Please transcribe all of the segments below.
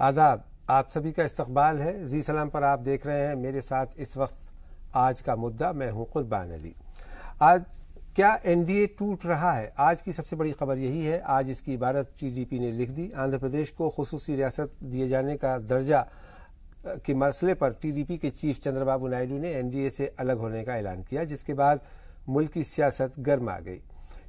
आदाब, आप सभी का इस्तकबाल है। जी सलाम पर आप देख रहे हैं मेरे साथ इस वक्त आज का मुद्दा। मैं हूं कुर्बान अली। आज क्या एनडीए टूट रहा है? आज की सबसे बड़ी खबर यही है। आज इसकी इबारत टीडीपी ने लिख दी। आंध्र प्रदेश को खुसूसी रियासत दिए जाने का दर्जा के मसले पर टीडीपी के चीफ चंद्रबाबू नायडू ने एनडीए से अलग होने का ऐलान किया, जिसके बाद मुल्क की सियासत गर्म आ गई।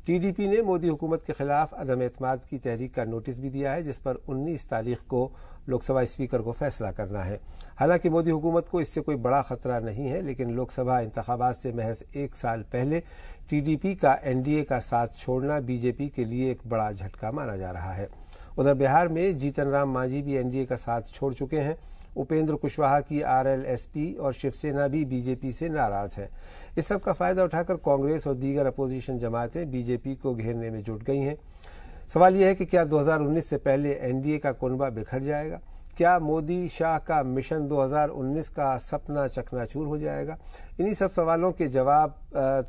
टीडीपी ने मोदी हुकूमत के खिलाफ अदम एतमाद की तहरीक का नोटिस भी दिया है, जिस पर 19 तारीख को लोकसभा स्पीकर को फैसला करना है। हालांकि मोदी हुकूमत को इससे कोई बड़ा खतरा नहीं है, लेकिन लोकसभा इंतखाबात से महज एक साल पहले टीडीपी का एनडीए का साथ छोड़ना बीजेपी के लिए एक बड़ा झटका माना जा रहा है। उधर बिहार में जीतन राम मांझी भी एनडीए का साथ छोड़ चुके हैं। उपेंद्र कुशवाहा की आरएलएसपी और शिवसेना भी बीजेपी से नाराज है। इस सब का फायदा उठाकर कांग्रेस और दीगर अपोजिशन जमातें बीजेपी को घेरने में जुट गई हैं। सवाल यह है कि क्या 2019 से पहले एनडीए का कुनबा बिखर जाएगा? क्या मोदी शाह का मिशन 2019 का सपना चकनाचूर हो जाएगा? इन्हीं सब सवालों के जवाब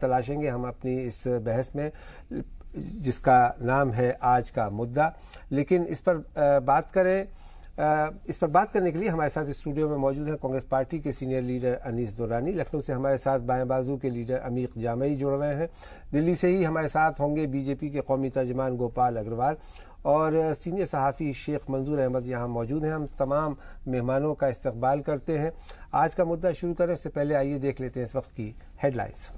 तलाशेंगे हम अपनी इस बहस में, जिसका नाम है आज का मुद्दा। लेकिन इस पर बात करने के लिए हमारे साथ स्टूडियो में मौजूद हैं कांग्रेस पार्टी के सीनियर लीडर अनीस दुर्रानी। लखनऊ से हमारे साथ बाएं बाजू के लीडर अमीक जामई जुड़ रहे हैं। दिल्ली से ही हमारे साथ होंगे बीजेपी के कौमी तर्जमान गोपाल अग्रवाल और सीनियर सहाफ़ी शेख मंजूर अहमद यहाँ मौजूद हैं। हम तमाम मेहमानों का इस्तकबाल करते हैं। आज का मुद्दा शुरू करें उससे पहले आइए देख लेते हैं इस वक्त की हेडलाइंस।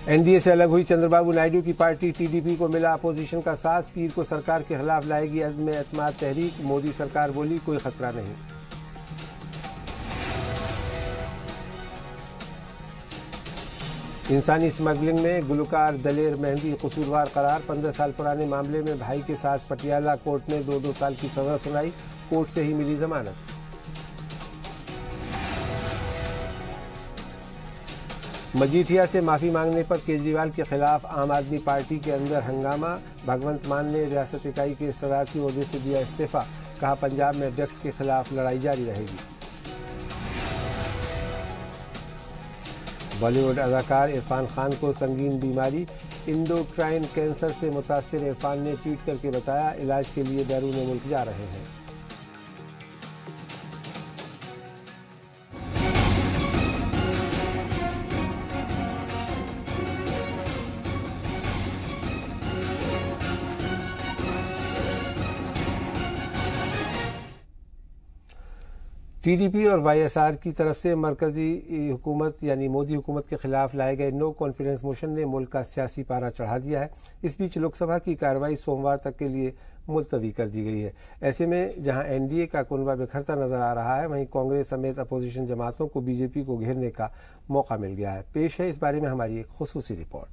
एनडीए से अलग हुई चंद्रबाबू नायडू की पार्टी टीडीपी को मिला अपोजिशन का साथ। पीर को सरकार के खिलाफ लाएगी अज़्म एतमाद तहरीक। मोदी सरकार बोली कोई खतरा नहीं। इंसानी स्मगलिंग में गुलकार दलेर मेहंदी कसूरवार करार। 15 साल पुराने मामले में भाई के साथ पटियाला कोर्ट ने 2-2 साल की सजा सुनाई। कोर्ट से ही मिली जमानत। मजीठिया से माफी मांगने पर केजरीवाल के खिलाफ आम आदमी पार्टी के अंदर हंगामा। भगवंत मान ने रियासत इकाई के सदारती ओहदे से दिया इस्तीफा। कहा पंजाब में ड्रग्स के खिलाफ लड़ाई जारी रहेगी। बॉलीवुड अदाकार इरफान खान को संगीन बीमारी इंडोक्राइन कैंसर से मुतासिर इरफान ने ट्वीट करके बताया इलाज के लिए बैरून मुल्क जा रहे हैं। टीडीपी और वाईएसआर की तरफ से मरकजी हुकूमत यानी मोदी हुकूमत के खिलाफ लाए गए नो कॉन्फिडेंस मोशन ने मुल्क का सियासी पारा चढ़ा दिया है। इस बीच लोकसभा की कार्रवाई सोमवार तक के लिए मुलतवी कर दी गई है। ऐसे में जहां एनडीए का कुनबा बिखरता नजर आ रहा है, वहीं कांग्रेस समेत अपोजिशन जमातों को बीजेपी को घेरने का मौका मिल गया है। पेश है इस बारे में हमारी एक खुसूसी रिपोर्ट।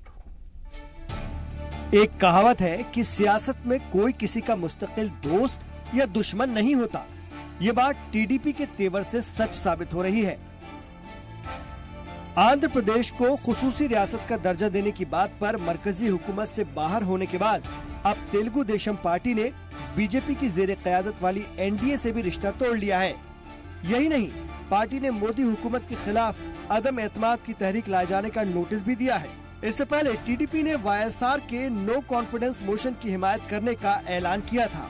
एक कहावत है कि सियासत में कोई किसी का मुस्तकिल दोस्त या दुश्मन नहीं होता। ये बात टीडीपी के तेवर से सच साबित हो रही है। आंध्र प्रदेश को खुसूसी रियासत का दर्जा देने की बात पर मरकजी हुकूमत से बाहर होने के बाद अब तेलुगु देशम पार्टी ने बीजेपी की जेर क़यादत वाली एनडीए से भी रिश्ता तोड़ लिया है। यही नहीं, पार्टी ने मोदी हुकूमत के खिलाफ अदम एतमाद की तहरीक लाए जाने का नोटिस भी दिया है। इससे पहले टीडीपी ने वाईएसआर के नो कॉन्फिडेंस मोशन की हिमायत करने का ऐलान किया था।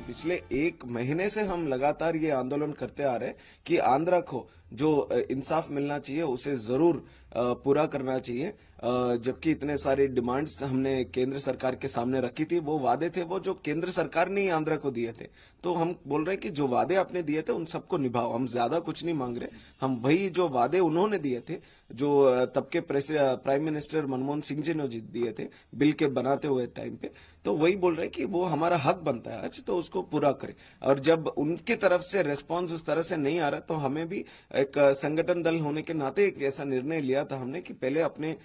पिछले एक महीने से हम लगातार ये आंदोलन करते आ रहे हैं कि आंध्रा को जो इंसाफ मिलना चाहिए उसे जरूर पूरा करना चाहिए। जबकि इतने सारे डिमांड्स हमने केंद्र सरकार के सामने रखी थी, वो वादे थे वो जो केंद्र सरकार ने ही आंध्रा को दिए थे। तो हम बोल रहे हैं कि जो वादे आपने दिए थे उन सबको निभाओ। हम ज्यादा कुछ नहीं मांग रहे, हम वही जो वादे उन्होंने दिए थे, जो तब के प्राइम मिनिस्टर मनमोहन सिंह जी ने दिए थे बिल के बनाते हुए टाइम पे, तो वही बोल रहे हैं कि वो हमारा हक बनता है आज, तो उसको पूरा करें। और जब उनकी तरफ से रेस्पॉन्स उस तरह से नहीं आ रहा, तो हमें भी एक संगठन दल होने के नाते एक ऐसा निर्णय लिया था हमने कि पहले अपने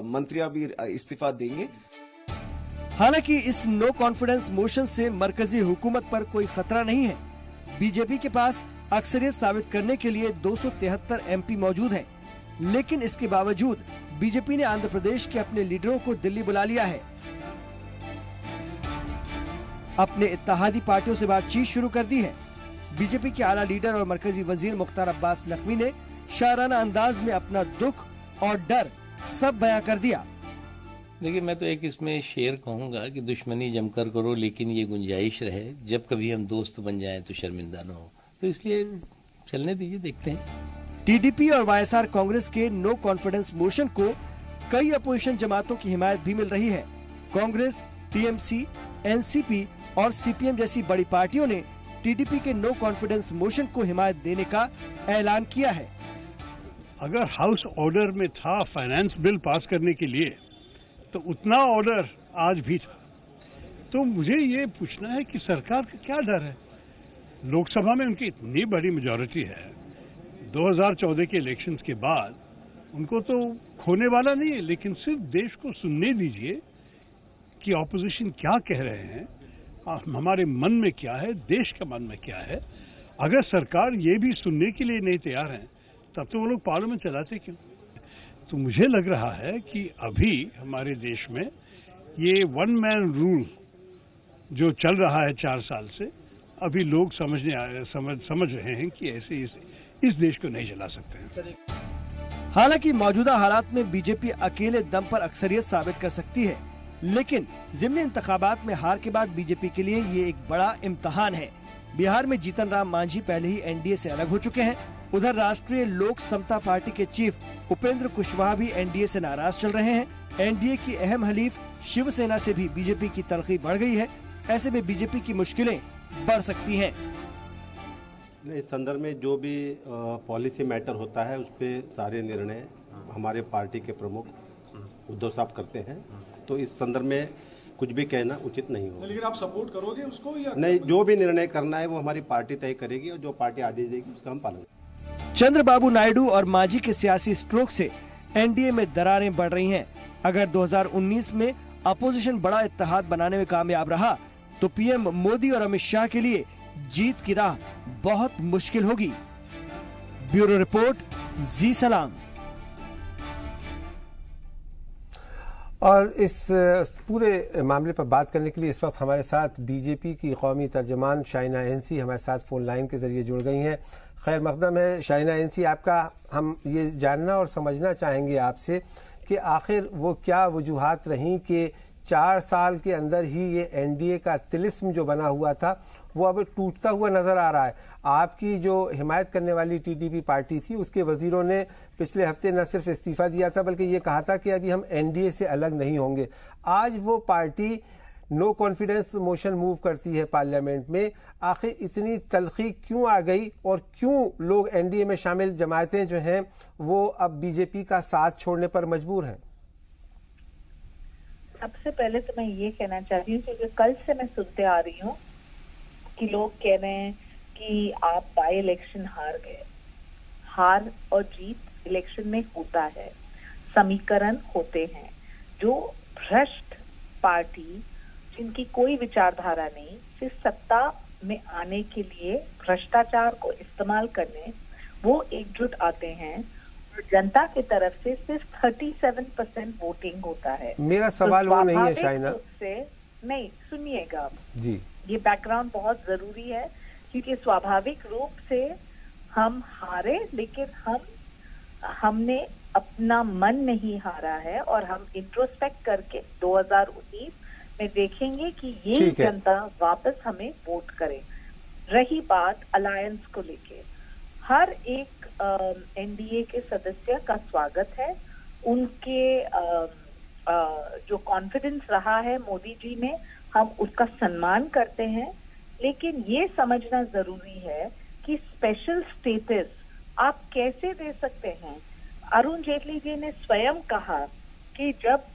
मंत्रियां भी इस्तीफा देंगे। हालांकि इस नो कॉन्फिडेंस मोशन से मरकजी हुकूमत पर कोई खतरा नहीं है। बीजेपी के पास अक्सरियत साबित करने के लिए 273 एमपी मौजूद हैं। लेकिन इसके बावजूद बीजेपी ने आंध्र प्रदेश के अपने लीडरों को दिल्ली बुला लिया है। अपने इत्तेहादी पार्टियों से बातचीत शुरू कर दी है। बीजेपी के आला लीडर और मरकजी वजीर मुख्तार अब्बास नकवी ने शायराना अंदाज में अपना दुख और डर सब बयां कर दिया। देखिए, मैं तो एक इसमें शेर कहूँगा कि दुश्मनी जमकर करो, लेकिन ये गुंजाइश रहे जब कभी हम दोस्त बन जाएं तो शर्मिंदा न हो। तो इसलिए चलने दीजिए, देखते हैं। टीडीपी और वाईएसआर कांग्रेस के नो कॉन्फिडेंस मोशन को कई अपोजिशन जमातों की हिमायत भी मिल रही है। कांग्रेस, टीएमसी, एनसीपी और सीपीएम जैसी बड़ी पार्टियों ने टीडीपी के नो कॉन्फिडेंस मोशन को हिमायत देने का ऐलान किया है। अगर हाउस ऑर्डर में था फाइनेंस बिल पास करने के लिए, तो उतना ऑर्डर आज भी था। तो मुझे ये पूछना है कि सरकार का क्या डर है? लोकसभा में उनकी इतनी बड़ी मेजॉरिटी है, 2014 के इलेक्शंस के बाद उनको तो खोने वाला नहीं है, लेकिन सिर्फ देश को सुनने दीजिए कि ऑपोजिशन क्या कह रहे हैं, हमारे मन में क्या है, देश के मन में क्या है। अगर सरकार ये भी सुनने के लिए नहीं तैयार है, तब तो वो लोग पार्लियामेंट चलाते क्यों? तो मुझे लग रहा है कि अभी हमारे देश में ये वन मैन रूल जो चल रहा है 4 साल से, अभी लोग समझ रहे हैं कि ऐसे इस देश को नहीं चला सकते हैं। हालांकि मौजूदा हालात में बीजेपी अकेले दम पर अक्सरियत साबित कर सकती है, लेकिन ज़िमनी इंतखाबात में हार के बाद बीजेपी के लिए ये एक बड़ा इम्तिहान है। बिहार में जीतन राम मांझी पहले ही एनडीए से अलग हो चुके हैं। उधर राष्ट्रीय लोक समता पार्टी के चीफ उपेंद्र कुशवाहा भी एनडीए से नाराज चल रहे हैं। एनडीए की अहम हलीफ शिवसेना से भी बीजेपी की तलखी बढ़ गई है। ऐसे में बीजेपी की मुश्किलें बढ़ सकती हैं। इस संदर्भ में जो भी पॉलिसी मैटर होता है, उस पे सारे निर्णय हमारे पार्टी के प्रमुख उद्धव साहब करते हैं। तो इस संदर्भ में कुछ भी कहना उचित नहीं होगा। लेकिन आप सपोर्ट करोगे उसको या नहीं? जो भी निर्णय करना है वो हमारी पार्टी तय करेगी और जो पार्टी आदेश देगी उसका हम पालन करेंगे। चंद्रबाबू नायडू और मांझी के सियासी स्ट्रोक से एनडीए में दरारें बढ़ रही हैं। अगर 2019 में अपोजिशन बड़ा इत्तेहाद बनाने में कामयाब रहा, तो पीएम मोदी और अमित शाह के लिए जीत की राह बहुत मुश्किल होगी। ब्यूरो रिपोर्ट, जी सलाम। और इस पूरे मामले पर बात करने के लिए इस वक्त हमारे साथ बीजेपी की कौमी तर्जमान शाइना एनसी हमारे साथ फोन लाइन के जरिए जुड़ गई हैं। खैर मकदम है शाइना एनसी, आपका हम ये जानना और समझना चाहेंगे आपसे कि आखिर वो क्या वजूहात रहीं कि 4 साल के अंदर ही ये एनडीए का तिलिस्म जो बना हुआ था वो अब टूटता हुआ नजर आ रहा है। आपकी जो हिमायत करने वाली टीडीपी पार्टी थी, उसके वजीरों ने पिछले हफ्ते न सिर्फ इस्तीफा दिया था बल्कि ये कहा था कि अभी हम एनडीए से अलग नहीं होंगे। आज वो party no confidence motion move करती है पार्लियामेंट में। आखिर इतनी तलखी क्यों आ गई और क्यों लोग एनडीए में शामिल जमातें जो हैं वो अब बीजेपी का साथ छोड़ने पर मजबूर हैं? सबसे पहले तो मैं ये कहना चाहती हूँ क्योंकि कल से मैं सुनते आ रही हूँ कि लोग कह रहे हैं कि आप बाई इलेक्शन हार गए। हार और जीत इलेक्शन में होता है, समीकरण होते हैं। जो भ्रष्ट पार्टी जिनकी कोई विचारधारा नहीं, सिर्फ सत्ता में आने के लिए भ्रष्टाचार को इस्तेमाल करने वो एकजुट आते हैं। जनता की तरफ से सिर्फ 37% वोटिंग होता है। मेरा सवाल वो नहीं है शाइना, से नहीं, सुनिएगा आप जी, ये बैकग्राउंड बहुत जरूरी है क्योंकि स्वाभाविक रूप से हम हारे, लेकिन हमने अपना मन नहीं हारा है और हम इंट्रोस्पेक्ट करके 2019 में देखेंगे कि ये जनता वापस हमें वोट करे। रही बात अलायंस को लेके, हर एक एनडीए के सदस्य का स्वागत है। उनके जो कॉन्फिडेंस रहा है मोदी जी में, हम उसका सम्मान करते हैं। लेकिन ये समझना जरूरी है कि स्पेशल स्टेटस आप कैसे दे सकते हैं। अरुण जेटली जी ने स्वयं कहा कि जब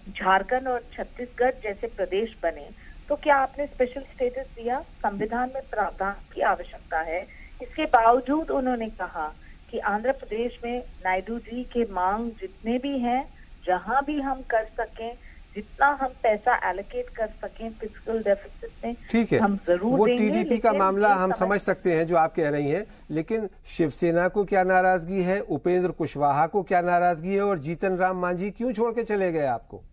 झारखंड और छत्तीसगढ़ जैसे प्रदेश बने तो क्या आपने स्पेशल स्टेटस दिया? संविधान में प्रावधान की आवश्यकता है। इसके बावजूद उन्होंने कहा कि आंध्र प्रदेश में नायडू जी के मांग जितने भी हैं, जहां भी हम कर सकें, जितना हम पैसा एलोकेट कर सकें फिस्कल डेफिसिट में, ठीक है, हम जरूर वो देंगे। टीडीपी का मामला हम समझ सकते हैं जो आप कह रही हैं, लेकिन शिवसेना को क्या नाराजगी है, उपेंद्र कुशवाहा को क्या नाराजगी है और जीतन राम मांझी क्यों छोड़ के चले गए आपको?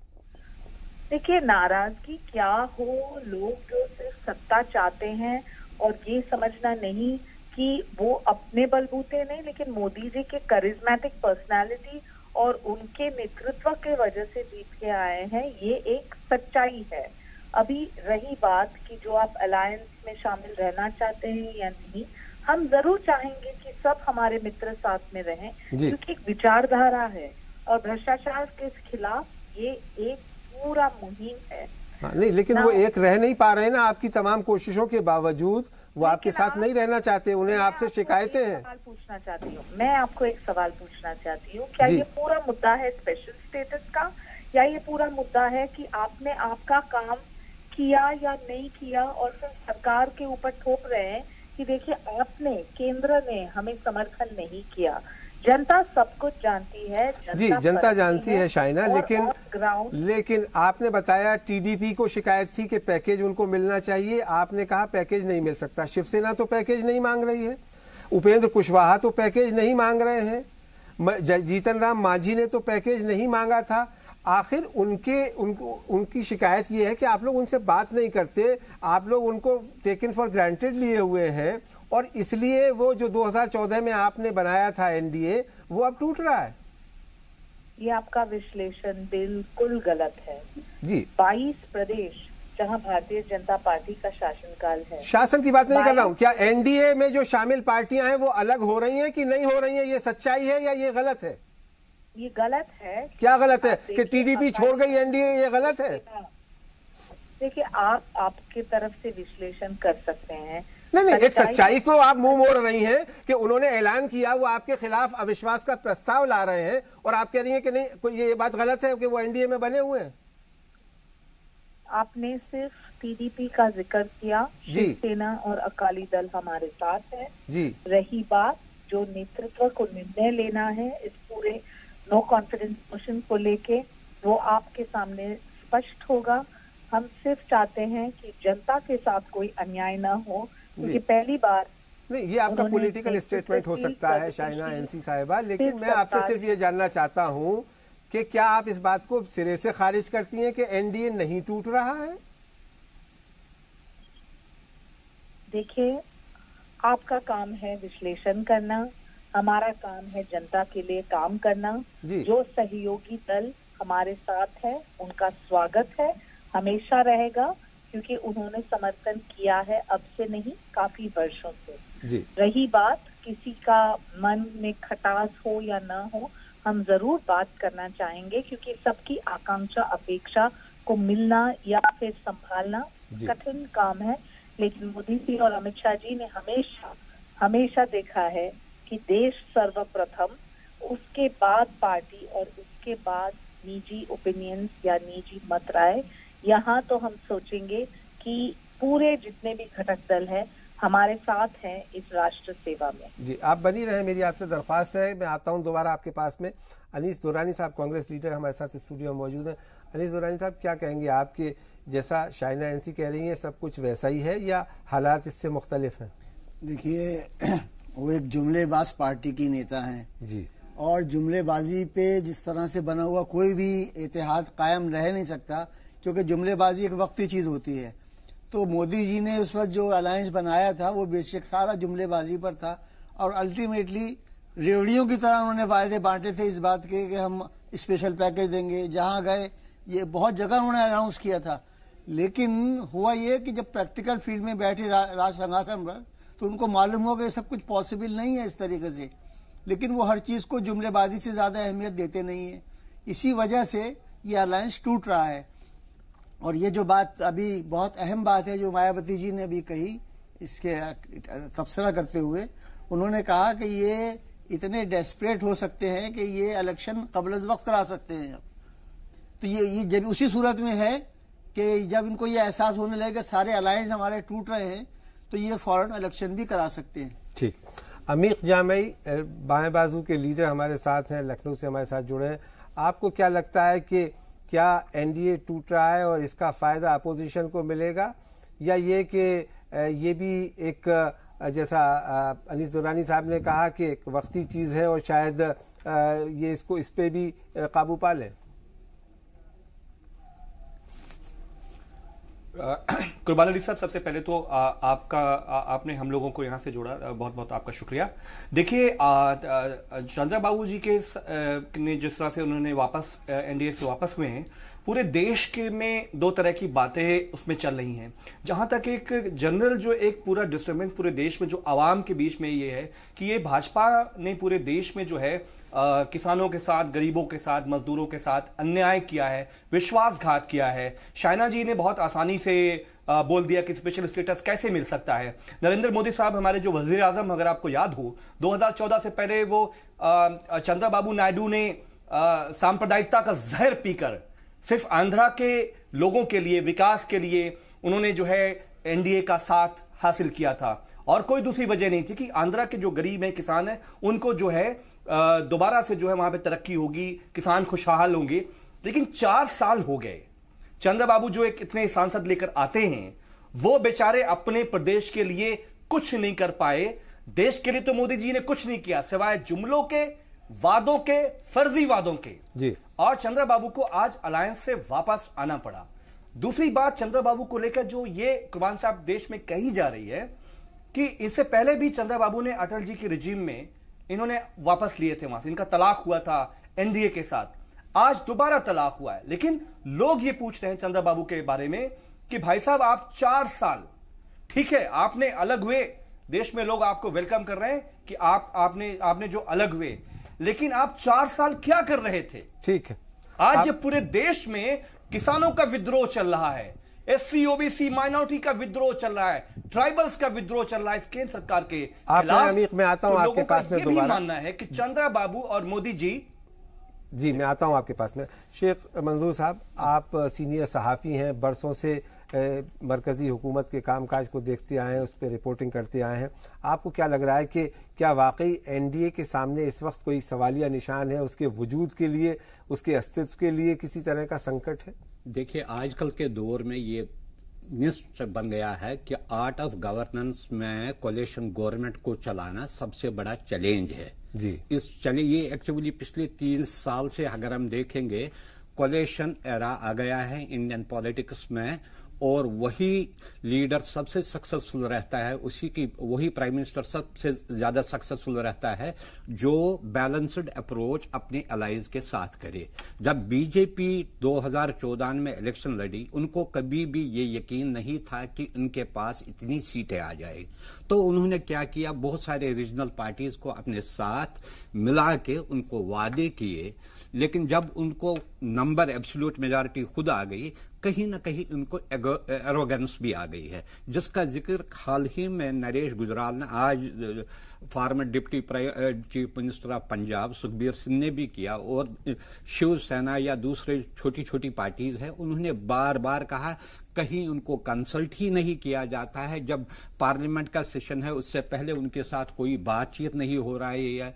देखिए, नाराजगी क्या हो, लोग जो सिर्फ सत्ता चाहते हैं और ये समझना नहीं कि वो अपने बलबूते नहीं, लेकिन मोदी जी के करिश्मेटिक पर्सनालिटी और उनके नेतृत्व के वजह से जीत के आए हैं, ये एक सच्चाई है। अभी रही बात कि जो आप अलायंस में शामिल रहना चाहते हैं या नहीं, हम जरूर चाहेंगे कि सब हमारे मित्र साथ में रहें, क्योंकि एक विचारधारा है और भ्रष्टाचार के खिलाफ ये एक पूरा मुहिम है। हाँ, नहीं, लेकिन वो एक रह नहीं पा रहे ना, आपकी तमाम कोशिशों के बावजूद वो आपके साथ नहीं रहना चाहते, उन्हें आपसे शिकायतें हैं। सवाल पूछना चाहती हूँ, मैं आपको एक सवाल पूछना चाहती हूँ, क्या ये पूरा मुद्दा है स्पेशल स्टेटस का, या ये पूरा मुद्दा है कि आपने आपका काम किया या नहीं किया और फिर सरकार के ऊपर थोप रहे हैं कि देखिए आपने, केंद्र ने हमें समर्थन नहीं किया। जनता सब कुछ जानती है, जी जनता जानती है शाइना, लेकिन आपने बताया टीडीपी को शिकायत थी कि पैकेज उनको मिलना चाहिए, आपने कहा पैकेज नहीं मिल सकता। शिवसेना तो पैकेज नहीं मांग रही है, उपेंद्र कुशवाहा तो पैकेज नहीं मांग रहे हैं, जीतन राम मांझी ने तो पैकेज नहीं मांगा था। आखिर उनकी शिकायत ये है कि आप लोग उनसे बात नहीं करते, आप लोग उनको टेकन फॉर ग्रांटेड लिए हुए हैं, और इसलिए वो जो 2014 में आपने बनाया था एनडीए, वो अब टूट रहा है। ये आपका विश्लेषण बिल्कुल गलत है जी। 22 प्रदेश जहां भारतीय जनता पार्टी का शासनकाल है, शासन की बात नहीं कर रहा हूं, क्या एनडीए में जो शामिल पार्टियां हैं वो अलग हो रही हैं कि नहीं हो रही हैं, ये सच्चाई है या ये गलत है? ये गलत है। क्या गलत है कि टीडीपी छोड़ गई एनडीए, ये गलत है? देखिए, आप आपके तरफ से विश्लेषण कर सकते हैं। नहीं, एक सच्चाई को आप मुंह मोड़ रही हैं कि उन्होंने ऐलान किया, वो आपके खिलाफ अविश्वास का प्रस्ताव ला रहे हैं, और आप कह रही हैं कि नहीं, ये बात गलत है कि वो एनडीए में बने हुए हैं। आपने सिर्फ टीडीपी का जिक्र किया, शिवसेना और अकाली दल हमारे साथ है जी। रही बात जो नेतृत्व को निर्णय लेना है इस पूरे नो कॉन्फिडेंस मोशन को लेके, वो आपके सामने स्पष्ट होगा। हम सिर्फ चाहते हैं कि जनता के साथ कोई अन्याय ना हो, क्योंकि पहली बार नहीं, ये आपका पॉलिटिकल स्टेटमेंट हो सकता है शाइना एनसी साहिबा, लेकिन मैं आपसे सिर्फ ये जानना चाहता हूँ कि क्या आप इस बात को सिरे से खारिज करती हैं कि एनडीए नहीं टूट रहा है? देखिए, आपका काम है विश्लेषण करना, हमारा काम है जनता के लिए काम करना। जो सहयोगी दल हमारे साथ है उनका स्वागत है, हमेशा रहेगा, क्योंकि उन्होंने समर्थन किया है अब से नहीं, काफी वर्षों से। रही बात किसी का मन में खटास हो या ना हो, हम जरूर बात करना चाहेंगे, क्योंकि सबकी आकांक्षा अपेक्षा को मिलना या फिर संभालना कठिन काम है। लेकिन मोदी जी और अमित शाह जी ने हमेशा देखा है कि देश सर्वप्रथम, उसके बाद पार्टी और उसके बाद निजी ओपिनियंस या निजी मत राय। यहाँ तो हम सोचेंगे कि पूरे जितने भी घटक दल हैं हमारे साथ हैं इस राष्ट्र सेवा में। जी, आप बनी रहे, मेरी आपसे दरख्वास्त है। मैं आता हूँ दोबारा आपके पास में। अनीस दुरानी साहब, कांग्रेस लीडर, हमारे साथ स्टूडियो में मौजूद हैं। अनीस दुरानी साहब, क्या कहेंगे? आपके जैसा शाइना एनसी कह रही है सब कुछ वैसा ही है या हालात इससे मुख्तलिफ हैं? देखिए, वो एक जुमलेबाज पार्टी की नेता हैं जी, और जुमलेबाजी पे जिस तरह से बना हुआ कोई भी इत्तेहाद कायम रह नहीं सकता, क्योंकि जुमलेबाजी एक वक्ती चीज होती है। तो मोदी जी ने उस वक्त जो अलायंस बनाया था वो बेशक सारा जुमलेबाजी पर था, और अल्टीमेटली रेवड़ियों की तरह उन्होंने वायदे बांटे थे इस बात के कि हम स्पेशल पैकेज देंगे। जहां गए ये बहुत जगह उन्होंने अनाउंस किया था, लेकिन हुआ ये कि जब प्रैक्टिकल फील्ड में बैठे राज सिंहासन पर, तो उनको मालूम हो कि सब कुछ पॉसिबल नहीं है इस तरीके से। लेकिन वो हर चीज को जुमलेबाजी से ज्यादा अहमियत देते नहीं है, इसी वजह से ये अलायंस टूट रहा है। और ये जो बात अभी बहुत अहम बात है जो मायावती जी ने अभी कही, इसके तबसरा करते हुए उन्होंने कहा कि ये इतने डेस्परेट हो सकते हैं कि ये इलेक्शन कबल वक्त करा सकते हैं। तो ये जब उसी सूरत में है कि जब इनको ये एहसास होने लगे सारे अलायंस हमारे टूट रहे हैं, तो ये फौरन इलेक्शन भी करा सकते हैं। ठीक, अमीक जामई बाएं बाजू के लीडर हमारे साथ हैं, लखनऊ से हमारे साथ जुड़े हैं। आपको क्या लगता है कि क्या एनडीए टूट रहा है और इसका फायदा अपोजिशन को मिलेगा, या ये कि ये भी एक जैसा अनीस दुरानी साहब ने कहा कि एक वक्ती चीज है और शायद ये इस पे भी काबू पा ले? कुर्बान अली साहब, सबसे पहले तो आपने हम लोगों को यहाँ से जोड़ा, बहुत बहुत आपका शुक्रिया। देखिए, चंद्रबाबू जी के ने जिस तरह से उन्होंने वापस एनडीए से वापस हुए हैं, पूरे देश के में दो तरह की बातें उसमें चल रही हैं। जहां तक एक जनरल जो एक पूरा डिस्टर्बेंस पूरे देश में जो आवाम के बीच में ये है कि ये भाजपा ने पूरे देश में जो है किसानों के साथ, गरीबों के साथ, मजदूरों के साथ अन्याय किया है, विश्वासघात किया है। शाइना जी ने बहुत आसानी से बोल दिया कि स्पेशल स्टेटस कैसे मिल सकता है। नरेंद्र मोदी साहब, हमारे जो वजीर आजम, अगर आपको याद हो, 2014 से पहले वो चंद्रबाबू नायडू ने सांप्रदायिकता का जहर पीकर सिर्फ आंध्रा के लोगों के लिए, विकास के लिए उन्होंने जो है एनडीए का साथ हासिल किया था, और कोई दूसरी वजह नहीं थी कि आंध्रा के जो गरीब हैं, किसान हैं, उनको जो है दोबारा से जो है वहां पे तरक्की होगी, किसान खुशहाल होंगे। लेकिन 4 साल हो गए, चंद्रबाबू जो एक इतने सांसद लेकर आते हैं, वो बेचारे अपने प्रदेश के लिए कुछ नहीं कर पाए। देश के लिए तो मोदी जी ने कुछ नहीं किया सिवाय जुमलों के, वादों के, फर्जी वादों के जी। और चंद्रबाबू को आज अलायंस से वापस आना पड़ा। दूसरी बात चंद्रबाबू को लेकर जो ये कुर्बान साहब देश में कही जा रही है कि इससे पहले भी चंद्रबाबू ने अटल जी के रिजीम में इन्होंने वापस लिए थे, वहां से इनका तलाक हुआ था एनडीए के साथ, आज दोबारा तलाक हुआ है। लेकिन लोग ये पूछ रहे हैं चंद्रबाबू के बारे में कि भाई साहब, आप 4 साल, ठीक है आपने अलग हुए, देश में लोग आपको वेलकम कर रहे हैं कि आपने जो अलग हुए, लेकिन आप 4 साल क्या कर रहे थे? ठीक है, आज जब पूरे देश में किसानों का विद्रोह चल रहा है, एससी ओबीसी माइनॉरिटी का विद्रोह चल रहा है, ट्राइबल्स का विद्रोह चल रहा है इस केंद्र सरकार के खिलाफ, मैं आता हूं आपके पास में दोबारा। मानना है कि चंद्रबाबू और मोदी जी, मैं आता हूं आपके पास में। शेख मंजूर साहब, आप सीनियर सहाफ़ी हैं, बरसों से मरकजी हुकूमत के कामकाज को देखते आए हैं, उस पर रिपोर्टिंग करते आए हैं। आपको क्या लग रहा है कि क्या वाकई एनडीए के सामने इस वक्त कोई सवालिया निशान है, उसके वजूद के लिए, उसके अस्तित्व के लिए किसी तरह का संकट है? देखिए, आजकल के दौर में ये निश्चित बन गया है कि आर्ट ऑफ गवर्नेंस में कोलिशन गवर्नमेंट को चलाना सबसे बड़ा चैलेंज है जी। ये एक्चुअली पिछले 3 साल से अगर हम देखेंगे, कोलिशन एरा आ गया है इंडियन पॉलिटिक्स में, और वही लीडर सबसे सक्सेसफुल रहता है, वही प्राइम मिनिस्टर सबसे ज्यादा सक्सेसफुल रहता है जो बैलेंस्ड अप्रोच अपने अलायंस के साथ करे। जब बीजेपी 2014 में इलेक्शन लड़ी, उनको कभी भी ये यकीन नहीं था कि उनके पास इतनी सीटें आ जाए, तो उन्होंने क्या किया, बहुत सारे रीजनल पार्टीज को अपने साथ मिला के उनको वादे किए। लेकिन जब उनको नंबर एब्सोल्यूट मेजॉरिटी खुद आ गई, कहीं ना कहीं उनको एरोगेंस भी आ गई है, जिसका जिक्र हाल ही में नरेश गुजराल ने, आज farmer deputy chief minister of Punjab Sukhbir Singh ने भी किया, और शिवसेना या दूसरे छोटी छोटी पार्टीज हैं, उन्होंने बार बार कहा कहीं उनको कंसल्ट ही नहीं किया जाता है। जब पार्लियामेंट का सेशन है उससे पहले उनके साथ कोई बातचीत नहीं हो रहा है।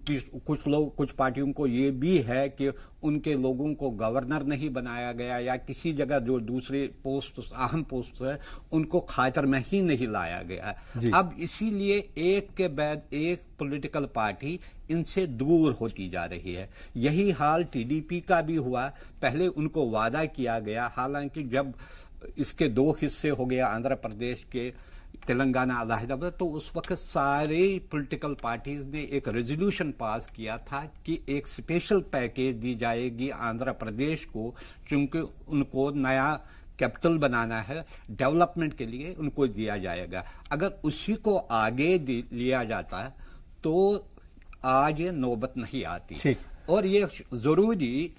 कुछ पार्टियों को ये भी है कि उनके लोगों को गवर्नर नहीं बनाया गया, या किसी जगह जो दूसरे पोस्ट, अहम पोस्ट है, उनको खातर में ही नहीं लाया गया। अब इसीलिए एक के बाद एक पॉलिटिकल पार्टी इनसे दूर होती जा रही है। यही हाल टीडीपी का भी हुआ। पहले उनको वादा किया गया, हालांकि जब इसके 2 हिस्से हो गया, आंध्र प्रदेश के, तेलंगाना अलहदा, तो उस वक्त सारे पॉलिटिकल पार्टीज ने एक रेजोल्यूशन पास किया था कि एक स्पेशल पैकेज दी जाएगी आंध्र प्रदेश को, क्योंकि उनको नया कैपिटल बनाना है, डेवलपमेंट के लिए उनको दिया जाएगा। अगर उसी को आगे लिया जाता तो आज ये नौबत नहीं आती। और ये जरूरी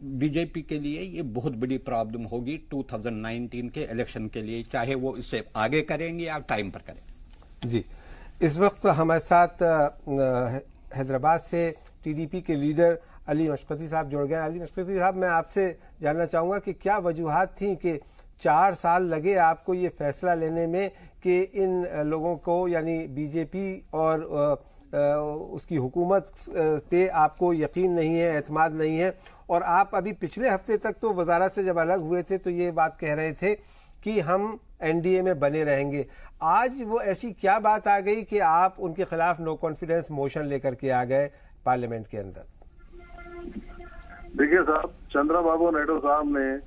बीजेपी के लिए ये बहुत बड़ी प्रॉब्लम होगी 2019 के इलेक्शन के लिए, चाहे वो इसे आगे करेंगे या टाइम पर करें। जी, इस वक्त हमारे साथ हैदराबाद से टीडीपी के लीडर अली मशकती साहब जुड़ गए। अली मशकती साहब, मैं आपसे जानना चाहूँगा कि क्या वजूहात थी कि 4 साल लगे आपको ये फैसला लेने में कि इन लोगों को, यानी बीजेपी और उसकी हुकूमत पे आपको यकीन नहीं है, एतमाद नहीं है, और आप अभी पिछले हफ्ते तक तो वजारत से जब अलग हुए थे तो ये बात कह रहे थे कि हम एनडीए में बने रहेंगे। आज वो ऐसी क्या बात आ गई कि आप उनके खिलाफ नो कॉन्फिडेंस मोशन लेकर के आ गए पार्लियामेंट के अंदर? देखिए साहब, चंद्रबाबू नायडू साहब ने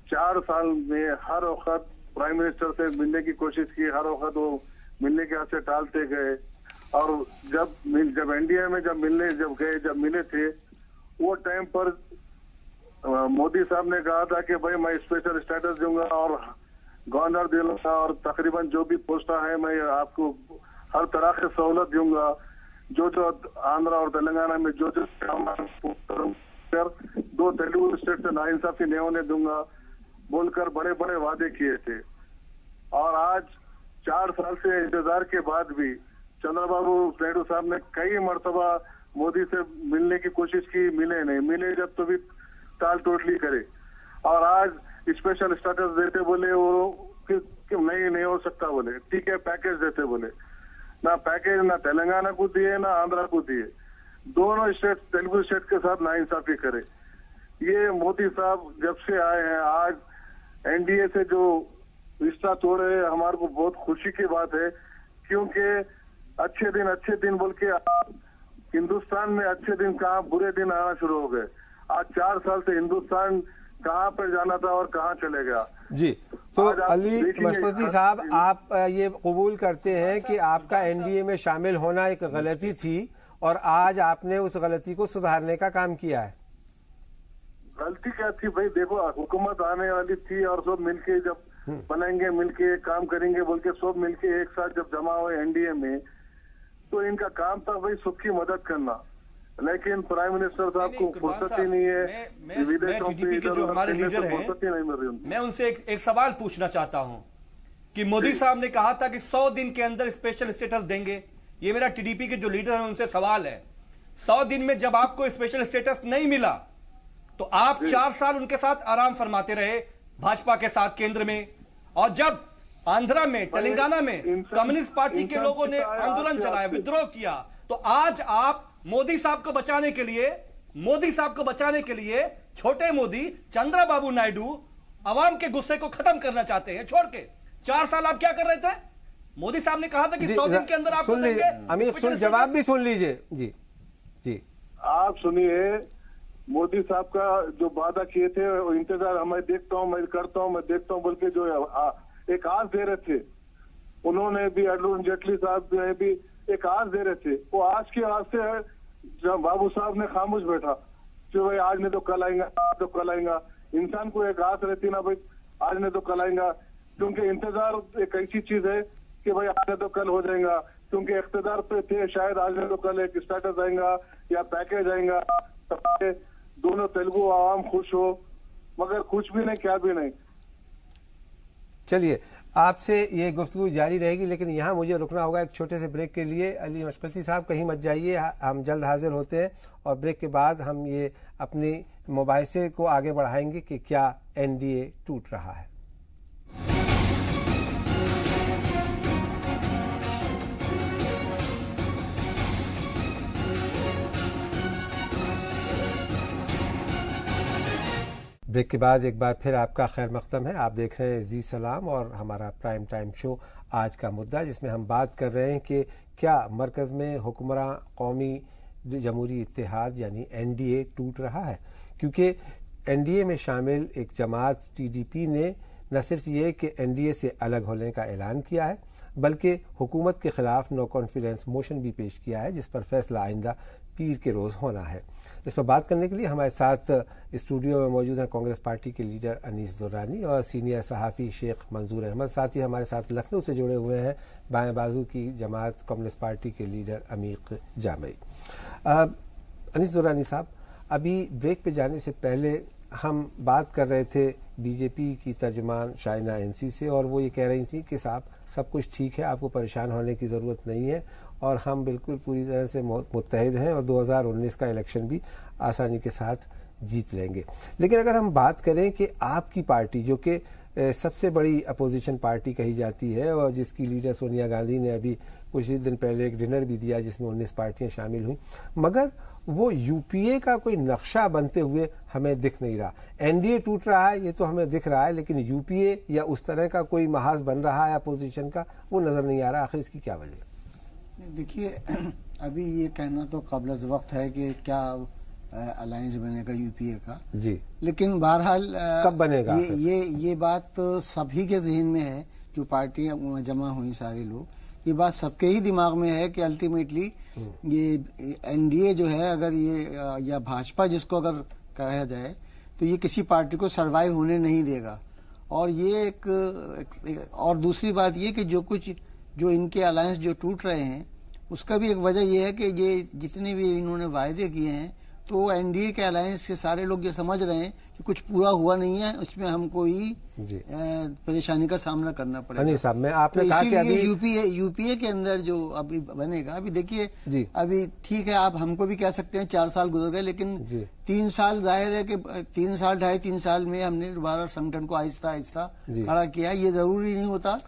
4 साल में हर वक्त प्राइम मिनिस्टर से मिलने की कोशिश की, हर वक्त वो मिलने के हाथ से टालते गए। और जब एनडीए में जब मिले थे वो टाइम पर मोदी साहब ने कहा था कि भाई मैं स्पेशल स्टेटस दूंगा और गवर्नर दूंगा और तकरीबन जो भी पोस्ट है मैं आपको हर तरह की सहूलत दूंगा, जो आंध्र और तेलंगाना में जो काम 2 तेलुगु स्टेट से नाइंसाफी नहीं होने दूंगा बोलकर बड़े बड़े वादे किए थे। और आज 4 साल से इंतजार के बाद भी चंद्रबाबू नायडू साहब ने कई मर्तबा मोदी से मिलने की कोशिश की, मिले जब तो भी टाल टोटली करे। और आज स्पेशल स्टेटस देते बोले वो कि नहीं हो सकता बोले, ठीक है पैकेज देते बोले, ना पैकेज ना तेलंगाना को दिए ना आंध्रा को दिए, दोनों स्टेट तेलुगु स्टेट के साथ नाइंसाफी करे। ये मोदी साहब जब से आए हैं आज एनडीए से जो रिश्ता तोड़े, हमारे को बहुत खुशी की बात है, क्योंकि अच्छे दिन बोल के हिंदुस्तान में अच्छे दिन कहाँ बुरे दिन आना शुरू हो गए। आज 4 साल से हिंदुस्तान कहाँ पर जाना था और कहाँ चले गया। जी, तो अली मशरफी साहब, आप ये कबूल करते हैं कि आपका एनडीए में शामिल होना एक गलती थी और आज आपने उस गलती को सुधारने का काम किया है? गलती क्या थी भाई, देखो हुकूमत आने वाली थी और सब मिलके जब बनाएंगे, मिलके काम करेंगे बोल के सब मिलके एक साथ जब जमा हुए एनडीए में, तो इनका काम था भाई सबकी मदद करना। लेकिन प्राइम मिनिस्टर साहब को फुर्सत ही नहीं है, मैं टीडीपी के जो हमारे लीडर हैं, मैं उनसे एक सवाल पूछना चाहता हूं कि मोदी साहब ने कहा था कि 100 दिन के अंदर स्पेशल स्टेटस देंगे। ये मेरा टीडीपी के जो लीडर हैं उनसे सवाल है, 100 दिन में जब आपको स्पेशल स्टेटस नहीं मिला तो आप 4 साल उनके साथ आराम फरमाते रहे भाजपा के साथ केंद्र में, और जब आंध्रा में तेलंगाना में कम्युनिस्ट पार्टी के लोगों ने आंदोलन चलाया, विद्रोह किया, तो आज आप मोदी साहब को बचाने के लिए छोटे मोदी चंद्रबाबू नायडू अवाम के गुस्से को खत्म करना चाहते हैं छोड़ के। 4 साल आप क्या कर रहे थे? मोदी साहब ने कहा था कि 100 दिन के अंदर आपको देंगे। अमीर जवाब भी सुन लीजिए। जी आप सुनिए, मोदी साहब का जो वादा किए थे वो इंतजार मैं देखता हूँ, मैं करता हूँ, मैं देखता हूँ बोल के जो एक आस दे रहे थे, उन्होंने भी अरुण जेटली साहब ने भी एक आस दे रहे थे। वो आज के वास्ते जब बाबू साहब ने खामोश बैठा कि भाई आज नहीं तो कल आएगा, आज तो कल आएगा। इंसान को एक आस रहती ना भाई आज नहीं तो कल आएगा, क्योंकि इंतजार एक ऐसी चीज है कि भाई आज नहीं तो कल हो जाएगा, क्योंकि इख्तिदार पे थे, शायद आज नहीं तो कल एक स्टेटस आएगा या पैकेज आएगा, दोनों तेलुगु आवाम खुश हो, मगर कुछ भी नहीं, क्या भी नहीं। चलिए, आपसे ये गुफ्तगू जारी रहेगी, लेकिन यहाँ मुझे रुकना होगा एक छोटे से ब्रेक के लिए। अली मशरफी साहब कहीं मत जाइए, हम जल्द हाजिर होते हैं और ब्रेक के बाद हम ये अपनी मुबाहिसे को आगे बढ़ाएंगे कि क्या एनडीए टूट रहा है। ब्रेक के बाद एक बार फिर आपका खैर मक़दम है। आप देख रहे हैं जी सलाम और हमारा प्राइम टाइम शो आज का मुद्दा, जिसमें हम बात कर रहे हैं कि क्या मरकज़ में हुक्मरां कौमी जमहूरी इत्तेहाद यानी एनडीए टूट रहा है। क्योंकि एनडीए में शामिल एक जमात टीडीपी ने न सिर्फ ये कि एनडीए से अलग होने का ऐलान किया है, बल्कि हुकूमत के ख़िलाफ़ नो कॉन्फिडेंस मोशन भी पेश किया है, जिस पर फैसला आइंदा पीर के रोज़ होना है। इस पर बात करने के लिए हमारे साथ स्टूडियो में मौजूद हैं कांग्रेस पार्टी के लीडर अनीस दुर्रानी और सीनियर सहाफ़ी शेख मंजूर अहमद। साथ ही हमारे साथ लखनऊ से जुड़े हुए हैं बाएं बाजू की जमात कम्युनिस्ट पार्टी के लीडर अमीक जामई। अनीस दुर्रानी साहब, अभी ब्रेक पे जाने से पहले हम बात कर रहे थे बीजेपी की तर्जुमान शाइना एनसी से, और वो ये कह रही थी कि साहब सब कुछ ठीक है, आपको परेशान होने की ज़रूरत नहीं है और हम बिल्कुल पूरी तरह से मुत्तहिद हैं और 2019 का इलेक्शन भी आसानी के साथ जीत लेंगे। लेकिन अगर हम बात करें कि आपकी पार्टी, जो कि सबसे बड़ी अपोजिशन पार्टी कही जाती है और जिसकी लीडर सोनिया गांधी ने अभी कुछ ही दिन पहले एक डिनर भी दिया जिसमें 19 पार्टियां शामिल हुई, मगर वो यूपीए का कोई नक्शा बनते हुए हमें दिख नहीं रहा। एनडीए टूट रहा है ये तो हमें दिख रहा है, लेकिन यूपीए या उस तरह का कोई महाज बन रहा है अपोजिशन का, वो नज़र नहीं आ रहा। आखिर इसकी क्या वजह? देखिए, अभी ये कहना तो कबल वक्त है कि क्या अलायंस बनेगा यूपीए का जी, लेकिन बहरहाल कब बनेगा? ये बात तो सभी के ज़हन में है, जो पार्टियां जमा हुई सारे लोग, ये बात सबके ही दिमाग में है कि अल्टीमेटली ये एनडीए जो है, अगर ये या भाजपा जिसको अगर कहा जाए, तो ये किसी पार्टी को सरवाइव होने नहीं देगा। और ये एक और दूसरी बात ये कि जो इनके अलायंस जो टूट रहे हैं, उसका भी एक वजह यह है कि ये जितने भी इन्होंने वायदे किए हैं, तो एनडीए के अलायंस से सारे लोग ये समझ रहे हैं कि कुछ पूरा हुआ नहीं है, उसमें हमको ही परेशानी का सामना करना पड़ेगा। अनिल साहब, मैं आपने तो कहा कि अभी यूपीए के अंदर जो अभी बनेगा, अभी देखिए, अभी ठीक है, आप हमको भी कह सकते हैं 4 साल गुजर गए, लेकिन 3 साल जाहिर है कि 3 साल 2.5-3 साल में हमने दोबारा संगठन को आहिस्ता आहिस्ता खड़ा किया। ये जरूरी नहीं होता।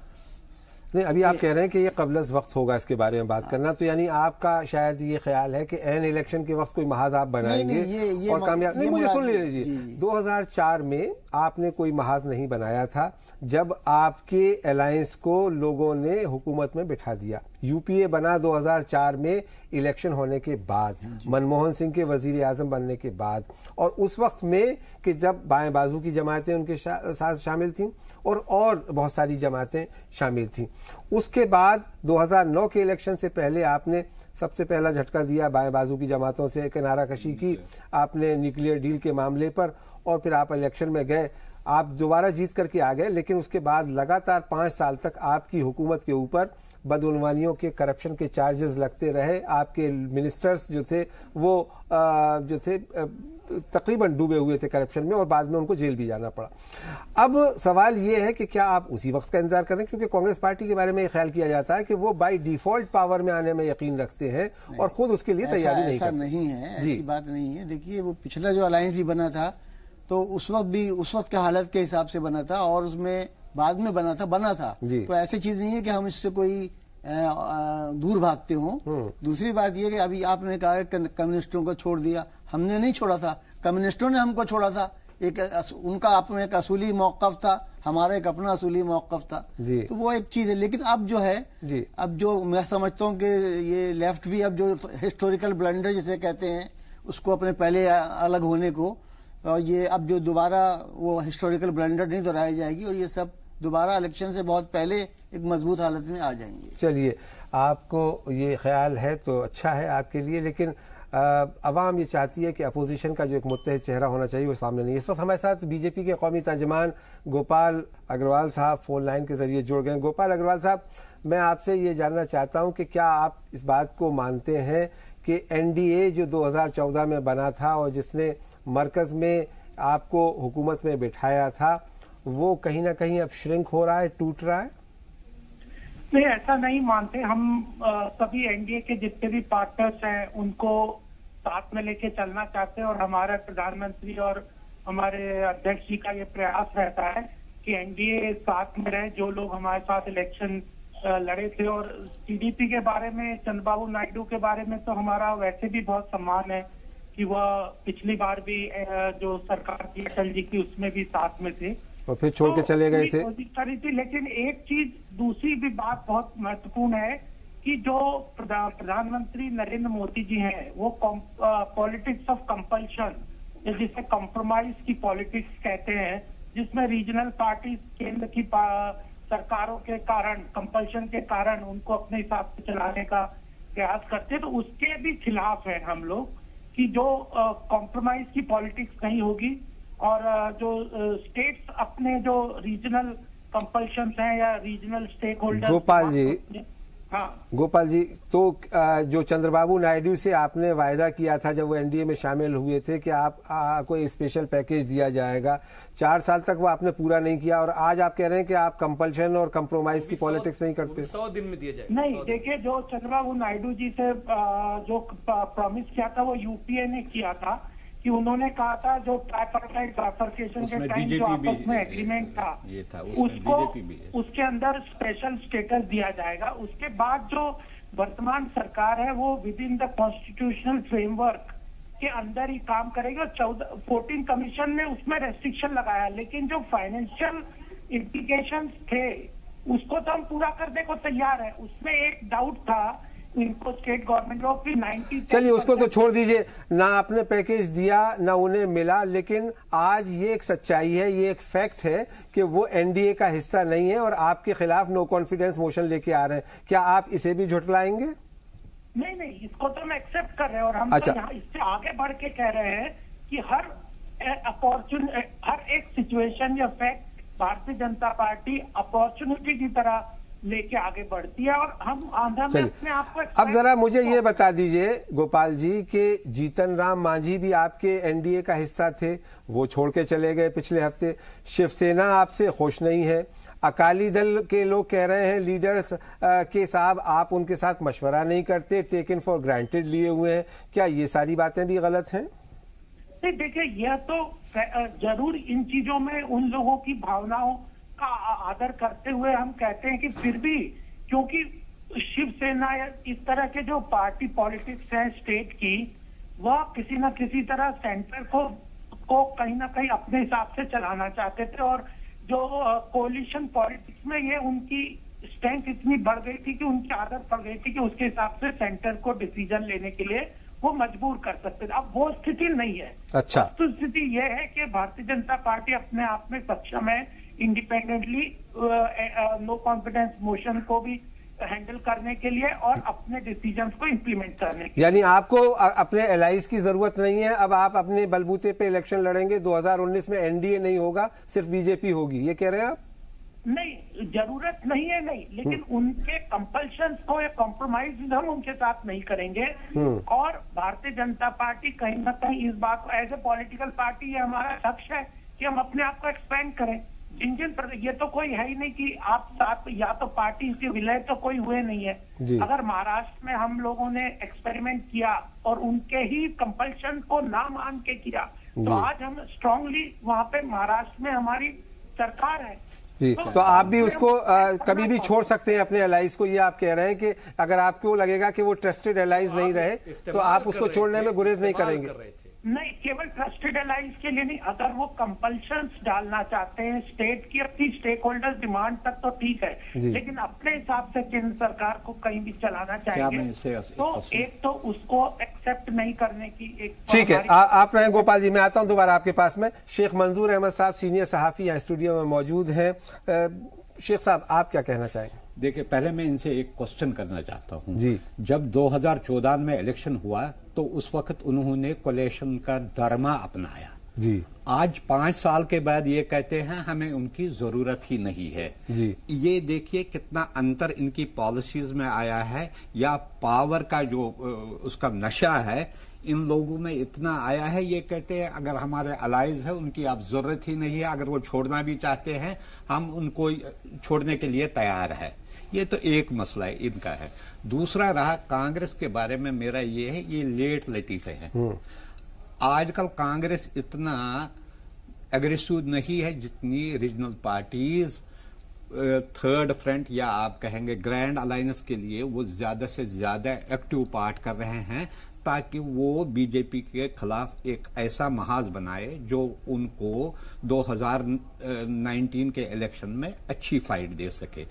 नहीं, अभी आप कह रहे हैं कि ये क़ब्ल वक्त होगा इसके बारे में बात करना, तो यानी आपका शायद ये ख्याल है कि एन इलेक्शन के वक्त कोई महाज आप बनाएंगे और कामयाब। नहीं, मुझे सुन लीजिए, 2004 में आपने कोई महाज नहीं बनाया था, जब आपके अलायंस को लोगों ने हुकूमत में बिठा दिया। यूपीए बना 2004 में इलेक्शन होने के बाद, मनमोहन सिंह के वजीर आजम बनने के बाद, और उस वक्त में कि जब बाएं बाजू की जमातें उनके साथ शामिल थीं और बहुत सारी जमातें शामिल थीं। उसके बाद 2009 के इलेक्शन से पहले आपने सबसे पहला झटका दिया बाएं बाजू की जमातों से, किनाराकशी की आपने न्यूक्लियर डील के मामले पर, और फिर आप इलेक्शन में गए, आप दोबारा जीत करके आ गए। लेकिन उसके बाद लगातार 5 साल तक आपकी हुकूमत के ऊपर बदउनवानियों के, करप्शन के चार्जेस लगते रहे। आपके मिनिस्टर्स जो थे वो तकरीबन डूबे हुए थे करप्शन में, और बाद में उनको जेल भी जाना पड़ा। अब सवाल ये है कि क्या आप उसी वक्त का इंतजार करें, क्योंकि कांग्रेस पार्टी के बारे में ख्याल किया जाता है कि वो बाय डिफॉल्ट पावर में आने में यकीन रखते हैं और खुद उसके लिए तैयारी नहीं करते। ऐसा नहीं है, ऐसी बात नहीं है। देखिए, वो पिछला जो अलायंस भी बना था, तो उस वक्त के हालत के हिसाब से बना था, और उसमें बाद में बना था। तो ऐसी चीज नहीं है कि हम इससे कोई दूर भागते हों। दूसरी बात यह कि अभी आपने कहा कि कम्युनिस्टों को छोड़ दिया, हमने नहीं छोड़ा था, कम्युनिस्टों ने हमको छोड़ा था। उनका अपना एक असूली मौक़िफ़ था, हमारा एक अपना असूली मौक़िफ़ था, तो वो एक चीज़ है। लेकिन अब जो है, अब जो मैं समझता हूँ कि ये लेफ्ट भी अब जो हिस्टोरिकल ब्लंडर जिसे कहते हैं, उसको अपने पहले अलग होने को, और ये अब जो दोबारा वो हिस्टोरिकल ब्लंडर नहीं दोहराई जाएगी, और ये सब दोबारा इलेक्शन से बहुत पहले एक मजबूत हालत में आ जाएंगे। चलिए, आपको ये ख्याल है तो अच्छा है आपके लिए, लेकिन अवाम ये चाहती है कि अपोजिशन का जो एक मुत्तहिद चेहरा होना चाहिए वो सामने नहीं। इस वक्त हमारे साथ बीजेपी के कौमी तर्जमान गोपाल अग्रवाल साहब फ़ोन लाइन के जरिए जुड़ गए। गोपाल अग्रवाल साहब, मैं आपसे ये जानना चाहता हूँ कि क्या आप इस बात को मानते हैं कि एनडीए जो 2014 में बना था और जिसने मरकज़ में आपको हुकूमत में बिठाया था, वो कहीं ना कहीं अब श्रिंक हो रहा है, टूट रहा है? नहीं, ऐसा नहीं मानते हम। सभी एनडीए के जितने भी पार्टनर्स हैं उनको साथ में लेके चलना चाहते हैं, और हमारा प्रधानमंत्री और हमारे अध्यक्ष जी का ये प्रयास रहता है कि एनडीए साथ में रहे। जो लोग हमारे साथ इलेक्शन लड़े थे, और टीडीपी के बारे में, चंद्रबाबू नायडू के बारे में तो हमारा वैसे भी बहुत सम्मान है कि वह पिछली बार भी जो सरकार थी अटल जी की, उसमें भी साथ में थे और फिर छोड़ के चले गए थे। लेकिन एक चीज, दूसरी भी बात बहुत महत्वपूर्ण है कि जो प्रधानमंत्री नरेंद्र मोदी जी हैं, वो पॉलिटिक्स ऑफ कंपल्शन, जिसे कॉम्प्रोमाइज की पॉलिटिक्स कहते हैं, जिसमें रीजनल पार्टी केंद्र की सरकारों के कारण, कंपल्शन के कारण उनको अपने हिसाब से चलाने का प्रयास करते हैं, तो उसके भी खिलाफ है हम लोग कि जो कॉम्प्रोमाइज की पॉलिटिक्स नहीं होगी, और जो स्टेट्स अपने जो रीजनल कंपल्शंस हैं या regional stake holder. Gopal ji, Gopal ji, तो जो चंद्रबाबू नायडू से आपने वायदा किया था जब वो एनडीए में शामिल हुए थे कि आप कोई स्पेशल पैकेज दिया जाएगा, 4 साल तक वो आपने पूरा नहीं किया, और आज आप कह रहे हैं कि आप कंपल्शन और कंप्रोमाइज की पॉलिटिक्स नहीं करते। 100 दिन में दिया जाएगा। नहीं, देखिए, जो चंद्रबाबू नायडू जी से जो प्रॉमिस किया था वो यूपीए ने किया था कि उन्होंने कहा था जो ट्राइपार्टाइट बाइफरकेशन के टाइम जो आपस में एग्रीमेंट था, उसको उसके अंदर स्पेशल स्टेटस दिया जाएगा। उसके बाद जो वर्तमान सरकार है वो with in the constitutional framework के अंदर ही काम करेगी, और 14 कमीशन ने उसमें रेस्ट्रिक्शन लगाया, लेकिन जो फाइनेंशियल इम्प्लीकेशंस थे उसको तो हम पूरा करने को तैयार है। उसमें एक डाउट था इनको स्टेट गवर्नमेंट को फिर 90। चलिए उसको तो छोड़ दीजिए, ना आपने पैकेज दिया ना उन्हें मिला, लेकिन आज ये एक सच्चाई है, ये एक फैक्ट है कि वो एनडीए का हिस्सा नहीं है और आपके खिलाफ नो कॉन्फिडेंस मोशन लेके आ रहे हैं। क्या आप इसे भी झुठलाएंगे? नहीं, इसको तो हम एक्सेप्ट कर रहे हैं और हम अच्छा। तो यहाँ इससे आगे बढ़ के कह रहे हैं कि हर एक सिचुएशन या fact Bharatiya Janata party opportunity की तरह लेके आगे बढ़ती है और हम आंध्र में अपने आप को। अब जरा मुझे ये बता दीजिए गोपाल जी कि जीतन राम मांझी भी आपके एनडीए का हिस्सा थे, वो छोड़ के चले गए पिछले हफ्ते। शिवसेना आपसे खुश नहीं है। अकाली दल के लोग कह रहे हैं लीडर्स के साहब आप उनके साथ मशवरा नहीं करते, टेकन फॉर ग्रांटेड लिए हुए हैं। क्या ये सारी बातें भी गलत हैं? नहीं, देखिए यह तो जरूर इन चीजों में उन लोगों की भावनाओं का आदर करते हुए हम कहते हैं कि फिर भी क्योंकि शिवसेना या इस तरह के जो पार्टी पॉलिटिक्स है स्टेट की, वह किसी न किसी तरह सेंटर को कहीं ना कहीं अपने हिसाब से चलाना चाहते थे और जो कोलिशन पॉलिटिक्स में ये उनकी स्ट्रेंथ इतनी बढ़ गई थी कि उनकी आदत पड़ गई थी कि उसके हिसाब से सेंटर को डिसीजन लेने के लिए वो मजबूर कर सकते थे। अब वो स्थिति नहीं है। अच्छा, तो स्थिति यह है कि भारतीय जनता पार्टी अपने आप में सक्षम है इंडिपेंडेंटली नो कॉन्फिडेंस मोशन को भी हैंडल करने के लिए और अपने डिसीजंस को इंप्लीमेंट करने के लिए। यानी आपको अपने एलाइज की जरूरत नहीं है, अब आप अपने बलबूते पे इलेक्शन लड़ेंगे। 2019 में एनडीए नहीं होगा, सिर्फ बीजेपी होगी, ये कह रहे हैं आप? नहीं, जरूरत नहीं है, नहीं, लेकिन उनके कंपल्शन को या कॉम्प्रोमाइज हम उनके साथ नहीं करेंगे। और भारतीय जनता पार्टी कहीं ना कहीं इस बात को एज ए पॉलिटिकल पार्टी, ये हमारा लक्ष्य है कि हम अपने आप को एक्सपेंड करें। ये तो कोई है ही नहीं कि आप साथ या तो पार्टी से विलय तो कोई हुए नहीं है। अगर महाराष्ट्र में हम लोगों ने एक्सपेरिमेंट किया और उनके ही कंपल्शन को ना मान के किया, तो आज हम स्ट्रांगली वहां पे महाराष्ट्र में हमारी सरकार है। जी, तो आप भी उसको कभी भी छोड़ सकते हैं अपने एलाइज को, ये आप कह रहे हैं कि अगर आपको लगेगा कि वो ट्रस्टेड एलाइज नहीं रहे तो आप उसको छोड़ने में गुरेज नहीं करेंगे? नहीं, केवल ट्रस्टेड एलाइज के लिए नहीं, अगर वो कंपल्शंस डालना चाहते हैं स्टेट की अपनी स्टेक होल्डर्स डिमांड तक तो ठीक है, लेकिन अपने हिसाब से केंद्र सरकार को कहीं भी चलाना चाहेंगे तो एक तो उसको एक्सेप्ट नहीं करने की एक। ठीक है, आप रहे गोपाल जी, मैं आता हूं दोबारा आपके पास में। शेख मंजूर अहमद साहब सीनियर सहाफी यहाँ स्टूडियो में मौजूद हैं। शेख साहब, आप क्या कहना चाहेंगे? देखिए, पहले मैं इनसे एक क्वेश्चन करना चाहता हूं। जी, जब 2014 में इलेक्शन हुआ तो उस वक्त उन्होंने कोलेशन का धर्मा अपनाया। जी, आज 5 साल के बाद ये कहते हैं हमें उनकी जरूरत ही नहीं है। जी, ये देखिए कितना अंतर इनकी पॉलिसीज में आया है, या पावर का जो उसका नशा है इन लोगों में इतना आया है। ये कहते हैं अगर हमारे अलाइज है उनकी आप जरूरत ही नहीं है, अगर वो छोड़ना भी चाहते हैं हम उनको छोड़ने के लिए तैयार है। ये तो एक मसला है इनका है। दूसरा रहा कांग्रेस के बारे में मेरा ये है, ये लेट लतीफे हैं। आजकल कांग्रेस इतना एग्रेसिव नहीं है जितनी रीजनल पार्टीज थर्ड फ्रंट या आप कहेंगे ग्रैंड अलायंस के लिए वो ज्यादा से ज्यादा एक्टिव पार्ट कर रहे हैं, ताकि वो बीजेपी के खिलाफ एक ऐसा महाज बनाए जो उनको 2019 के इलेक्शन में अच्छी फाइट दे सके।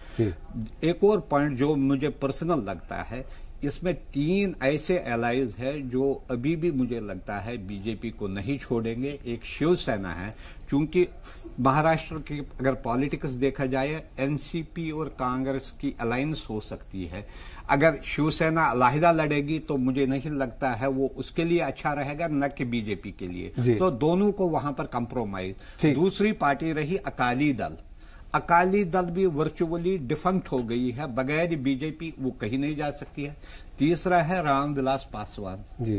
एक और पॉइंट जो मुझे पर्सनल लगता है, इसमें 3 ऐसे एलाइज है जो अभी भी मुझे लगता है बीजेपी को नहीं छोड़ेंगे। एक शिवसेना है, क्योंकि महाराष्ट्र की अगर पॉलिटिक्स देखा जाए एनसीपी और कांग्रेस की अलायंस हो सकती है। अगर शिवसेना अलहदा लड़ेगी तो मुझे नहीं लगता है वो उसके लिए अच्छा रहेगा, न कि बीजेपी के लिए। तो दोनों को वहां पर कंप्रोमाइज। दूसरी पार्टी रही अकाली दल। अकाली दल भी वर्चुअली डिफंक्ट हो गई है, बगैर बीजेपी वो कहीं नहीं जा सकती है। तीसरा है रामविलास पासवान जी,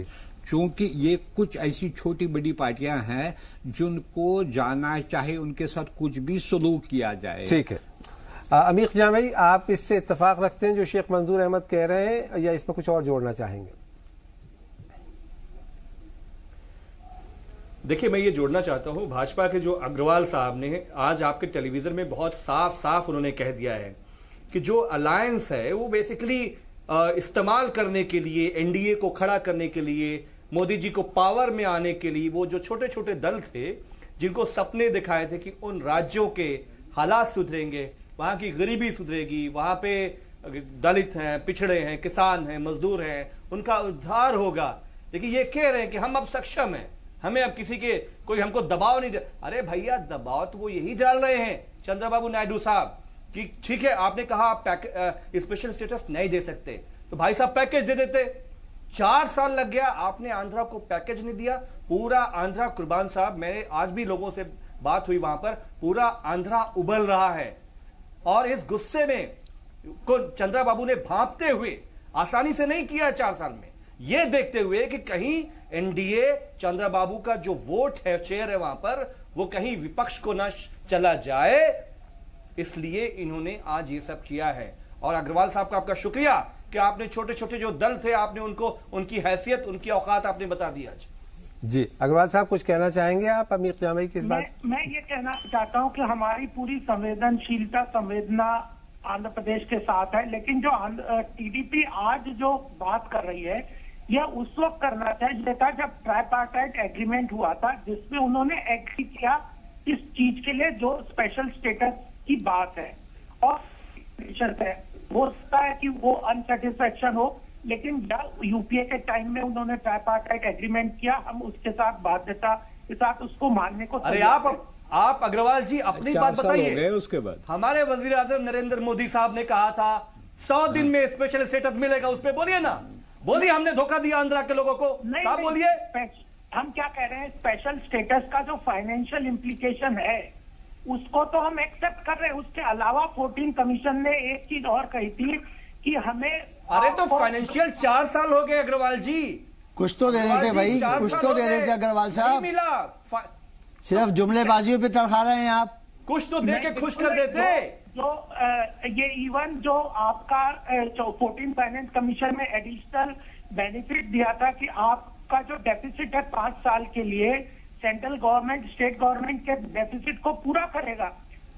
क्योंकि ये कुछ ऐसी छोटी बड़ी पार्टियां हैं जिनको जाना चाहे उनके साथ कुछ भी सलूक किया जाए। ठीक है, अमीर जान भाई, आप इससे इत्तेफाक रखते हैं जो शेख मंजूर अहमद कह रहे हैं, या इसमें कुछ और जोड़ना चाहेंगे? देखिए, मैं ये जोड़ना चाहता हूं, भाजपा के जो अग्रवाल साहब ने आज आपके टेलीविजन में बहुत साफ साफ उन्होंने कह दिया है कि जो अलायंस है वो बेसिकली इस्तेमाल करने के लिए, एनडीए को खड़ा करने के लिए, मोदी जी को पावर में आने के लिए, वो जो छोटे छोटे दल थे जिनको सपने दिखाए थे कि उन राज्यों के हालात सुधरेंगे, वहां की गरीबी सुधरेगी, वहां पे दलित हैं, पिछड़े हैं, किसान हैं, मजदूर हैं, उनका उद्धार होगा। देखिए ये कह रहे हैं कि हम अब सक्षम हैं, हमें अब किसी के कोई हमको दबाव नहीं। अरे भैया दबाव तो वो यही डाल रहे हैं चंद्रबाबू नायडू साहब कि ठीक है आपने कहा आप स्पेशल स्टेटस नहीं दे सकते, तो भाई साहब पैकेज दे देते। 4 साल लग गया, आपने आंध्रा को पैकेज नहीं दिया। पूरा आंध्रा, कुर्बान साहब, मैंने आज भी लोगों से बात हुई वहां पर, पूरा आंध्रा उबल रहा है। और इस गुस्से में को चंद्रबाबू ने भांपते हुए आसानी से नहीं किया 4 साल में, यह देखते हुए कि कहीं एनडीए चंद्रबाबू का जो वोट है, शेयर है वहां पर, वो कहीं विपक्ष को न चला जाए, इसलिए इन्होंने आज ये सब किया है। और अग्रवाल साहब का आपका शुक्रिया कि आपने छोटे छोटे जो दल थे, आपने उनको उनकी हैसियत, उनकी औकात आपने बता दी आज। जी अग्रवाल साहब कुछ कहना चाहेंगे आप अमीर जामई की इस बात? मैं ये कहना चाहता हूँ कि हमारी पूरी संवेदनशीलता, संवेदना आंध्र प्रदेश के साथ है, लेकिन जो टीडीपी आज जो बात कर रही है, यह उस वक्त करना चाहिए था जब ट्राइपार्टाइट एग्रीमेंट हुआ था, जिसमें उन्होंने एग्री किया इस चीज के लिए जो स्पेशल स्टेटस की बात है। और हो सकता है कि वो अनसेटिस्फैक्शन हो, लेकिन जब यूपीए के टाइम में उन्होंने ट्राइपार्टाइट एग्रीमेंट किया, हम उसके साथ बाध्यता के साथ उसको मानने को। अरे आप अग्रवाल जी अपनी बात बताइए। उसके बाद हमारे वजीर आजम नरेंद्र मोदी साहब ने कहा था 100 दिन में स्पेशल स्टेटस मिलेगा, उस पर बोलिए ना, बोलिए हमने धोखा दिया आंध्रा के लोगों को। साहब बोलिए। हम क्या कह रहे हैं, स्पेशल स्टेटस का जो फाइनेंशियल इम्प्लीकेशन है उसको तो हम एक्सेप्ट कर रहे हैं। उसके अलावा 14 कमीशन ने एक चीज और कही थी कि हमें, अरे तो फाइनेंशियल 4 साल हो गए अग्रवाल जी, कुछ तो दे देते भाई, कुछ तो दे देते अग्रवाल साहब। मिला, सिर्फ जुमलेबाजियों पे तड़खा रहे हैं आप, कुछ तो दे के खुश कर देते। जो ये इवन जो आपका 14 फाइनेंस कमीशन में एडिशनल बेनिफिट दिया था कि आपका जो डेफिसिट है 5 साल के लिए, सेंट्रल गवर्नमेंट स्टेट गवर्नमेंट के डेफिसिट को पूरा करेगा,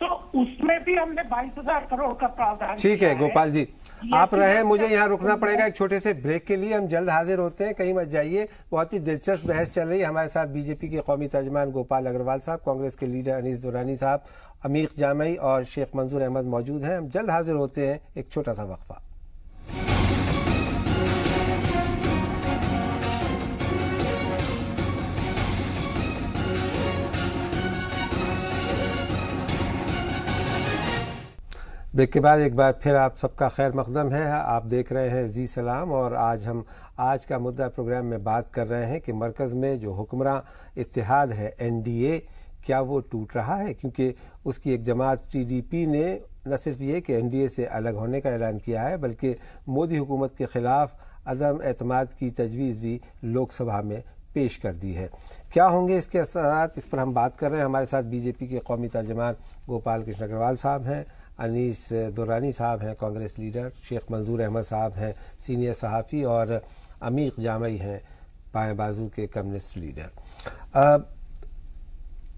तो उसमें भी हमने 22,000 करोड़ का प्रावधान। ठीक है गोपाल जी, आप रहे, मुझे यहाँ रुकना पड़ेगा एक छोटे से ब्रेक के लिए। हम जल्द हाजिर होते हैं, कहीं मत जाइए। बहुत ही दिलचस्प बहस चल रही है। हमारे साथ बीजेपी के कौमी तर्जमान गोपाल अग्रवाल साहब, कांग्रेस के लीडर अनीस दुरानी साहब, अमीर जामई और शेख मंजूर अहमद मौजूद हैं। हम जल्द हाजिर होते हैं, एक छोटा सा वक्फा। ब्रेक के बाद एक बार फिर आप सबका खैर मकदम है। आप देख रहे हैं जी सलाम, और आज हम आज का मुद्दा प्रोग्राम में बात कर रहे हैं कि मरकज़ में जो हुक्मरां इत्तेहाद है एनडीए, क्या वो टूट रहा है? क्योंकि उसकी एक जमात टीडीपी ने न सिर्फ ये कि एनडीए से अलग होने का ऐलान किया है, बल्कि मोदी हुकूमत के ख़िलाफ़ अदम एतमाद की तजवीज़ भी लोकसभा में पेश कर दी है। क्या होंगे इसके असरात, इस पर हम बात कर रहे हैं। हमारे साथ बीजेपी के कौमी तर्जमान गोपाल कृष्ण अग्रवाल साहब हैं, अनीस दुरानी साहब हैं कांग्रेस लीडर, शेख मंजूर अहमद साहब हैं सीनियर सहाफ़ी, और अमीर जामई हैं बाएं बाजू के कम्युनिस्ट लीडर।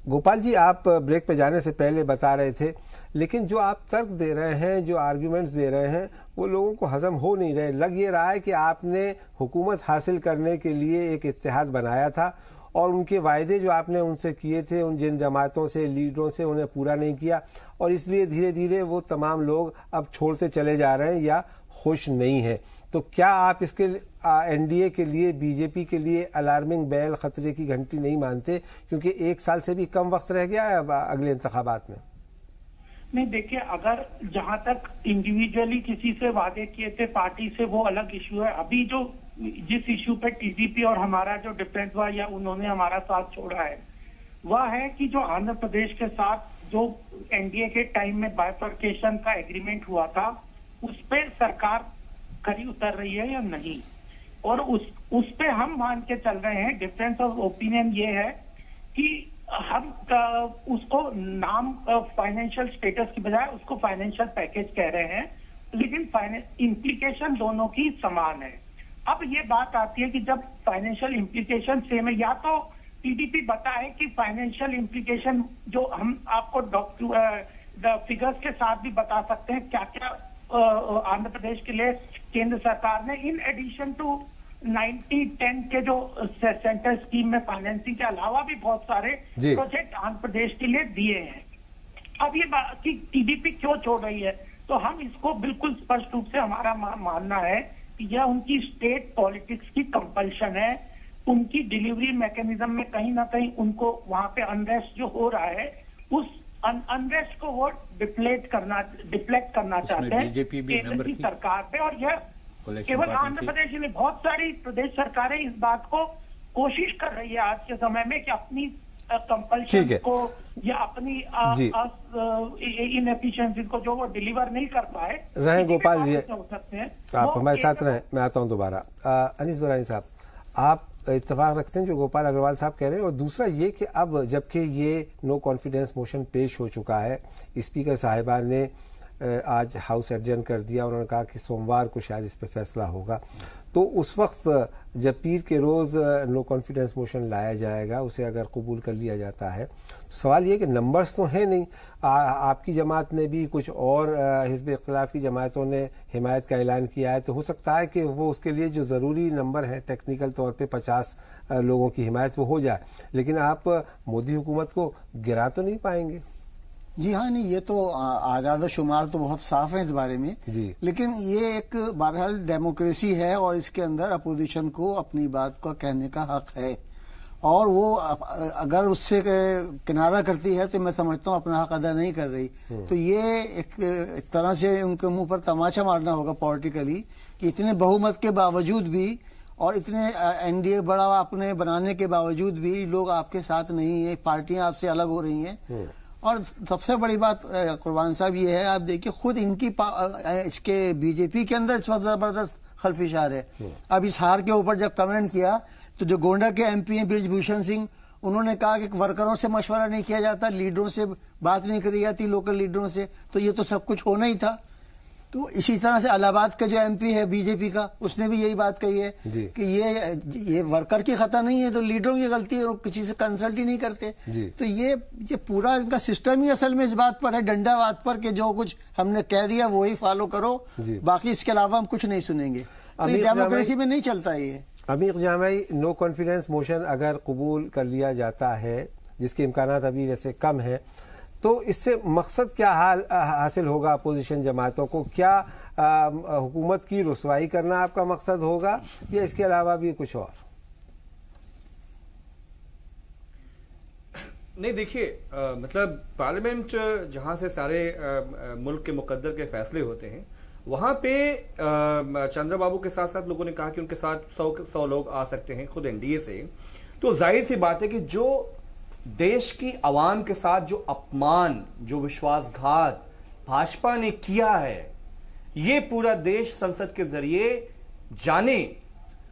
गोपाल जी, आप ब्रेक पे जाने से पहले बता रहे थे, लेकिन जो आप तर्क दे रहे हैं, जो आर्ग्यूमेंट्स दे रहे हैं, वो लोगों को हजम हो नहीं रहे। लग ये रहा है कि आपने हुकूमत हासिल करने के लिए एक इत्तेहाद बनाया था और उनके वायदे जो आपने उनसे किए थे, उन जिन जमातों से, लीडरों से, उन्हें पूरा नहीं किया, और इसलिए धीरे धीरे वो तमाम लोग अब छोड़ते चले जा रहे हैं या खुश नहीं हैं। तो क्या आप इसके एनडीए के लिए, बीजेपी के लिए अलार्मिंग बेल, खतरे की घंटी नहीं मानते? क्योंकि 1 साल से भी कम वक्त रह गया है अब अगले इंतखाबात में। नहीं, देखिए, अगर जहां तक इंडिविजुअली किसी से वादे किए थे पार्टी से, वो अलग इशू है। अभी जो जिस इशू पे टीडीपी और हमारा जो डिफरेंस हुआ या उन्होंने हमारा साथ छोड़ा है, वह है कि जो आंध्र प्रदेश के साथ जो एनडीए के टाइम में बाइफर्केशन का एग्रीमेंट हुआ था, उस पे सरकार खरी उतर रही है या नहीं, और उस पे हम मान के चल रहे हैं। डिफरेंस ऑफ ओपिनियन ये है कि हम उसको नाम फाइनेंशियल स्टेटस की बजाय उसको फाइनेंशियल पैकेज कह रहे हैं, लेकिन इम्प्लीकेशन दोनों की समान है। अब ये बात आती है कि जब फाइनेंशियल इम्प्लीकेशन सेम है, या तो टीडीपी बताए कि फाइनेंशियल इम्प्लीकेशन जो हम आपको फिगर्स के साथ भी बता सकते हैं क्या क्या आंध्र प्रदेश के लिए केंद्र सरकार ने इन एडिशन टू 90-10 के जो सेंटर स्कीम में फाइनेंसिंग के अलावा भी बहुत सारे प्रोजेक्ट आंध्र प्रदेश के लिए दिए हैं। अब ये बात कि टीडीपी क्यों छोड़ रही है, तो हम इसको बिल्कुल स्पष्ट रूप से हमारा मानना है कि यह उनकी स्टेट पॉलिटिक्स की कंपल्शन है। उनकी डिलीवरी मैकेनिज्म में कहीं ना कहीं उनको वहां पे अनरेस्ट जो हो रहा है, उस अनरेस्ट को वो डिफ्लेक्ट करना चाहते हैं केंद्र की सरकार पे। और यह केवल आंध्र प्रदेश में, बहुत सारी प्रदेश सरकारें इस बात को कोशिश कर रही है आज के समय में कि अपनी कंपल्शन को या अपनी इनएफिशिएंसी को जो वो डिलीवर नहीं कर पाए रहें। गोपाल जी हो सकते हैं, आप हमारे साथ रहें, मैं आता हूं दोबारा। अनीस दुरानी साहब, आप इत्तेफाक रखते हैं जो गोपाल अग्रवाल साहब कह रहे हैं? और दूसरा ये कि अब जबकि ये नो कॉन्फिडेंस मोशन पेश हो चुका है, स्पीकर साहिबान ने आज हाउस एडजर्न कर दिया, उन्होंने कहा कि सोमवार को शायद इस पर फैसला होगा, तो उस वक्त जब पीर के रोज़ नो कॉन्फिडेंस मोशन लाया जाएगा, उसे अगर कबूल कर लिया जाता है, तो सवाल ये कि नंबर्स तो हैं नहीं। आपकी जमात ने भी, कुछ और हिज़्ब इख्तिलाफ की जमातों ने हिमायत का ऐलान किया है, तो हो सकता है कि वो उसके लिए जो ज़रूरी नंबर है टेक्निकल तौर पे 50 लोगों की हिमायत वो हो जाए, लेकिन आप मोदी हुकूमत को गिरा तो नहीं पाएंगे? जी हाँ, नहीं, ये तो आज़ाद शुमार तो बहुत साफ है इस बारे में, लेकिन ये एक बहरहाल डेमोक्रेसी है और इसके अंदर अपोजिशन को अपनी बात का कहने का हक है, और वो अगर उससे किनारा करती है तो मैं समझता हूँ अपना हक अदा नहीं कर रही। तो ये एक तरह से उनके मुंह पर तमाचा मारना होगा पॉलिटिकली कि इतने बहुमत के बावजूद भी और इतने एनडीए बड़ा आपने बनाने के बावजूद भी लोग आपके साथ नहीं है, पार्टियां आपसे अलग हो रही हैं। और सबसे बड़ी बात कुर्बान साहब ये है, आप देखिए खुद इनकी इसके बीजेपी के अंदर इस वक्त जबरदस्त खलफिशार है। अब इस हार के ऊपर जब कमेंट किया तो जो गोंडा के एमपी हैं बृजभूषण सिंह, उन्होंने कहा कि वर्करों से मशवरा नहीं किया जाता, लीडरों से बात नहीं करी जाती, लोकल लीडरों से, तो ये तो सब कुछ होना ही था। तो इसी तरह से इलाहाबाद का जो एमपी है बीजेपी का, उसने भी यही बात कही है कि ये वर्कर की खता नहीं है, तो लीडरों की गलती है, किसी से कंसल्ट ही नहीं करते। तो ये पूरा इनका सिस्टम ही असल में इस बात पर है, डंडावाद पर, कि जो कुछ हमने कह दिया वो ही फॉलो करो, बाकी इसके अलावा हम कुछ नहीं सुनेंगे। तो ये डेमोक्रेसी में नहीं चलता ये। अमीर जामाई, नो कॉन्फिडेंस मोशन अगर कबूल कर लिया जाता है, जिसके इम्कानात अभी वैसे कम है, तो इससे मकसद क्या हासिल होगा अपोजिशन जमातों को? क्या हुकूमत की रुसवाई करना आपका मकसद होगा या इसके अलावा भी कुछ और? नहीं, देखिए, मतलब पार्लियामेंट जहां से सारे मुल्क के मुकद्दर के फैसले होते हैं, वहां पे चंद्रबाबू के साथ साथ लोगों ने कहा कि उनके साथ 100 लोग आ सकते हैं खुद एनडीए से। तो जाहिर सी बात है कि जो देश की आवाम के साथ जो अपमान, जो विश्वासघात भाजपा ने किया है, ये पूरा देश संसद के जरिए जाने,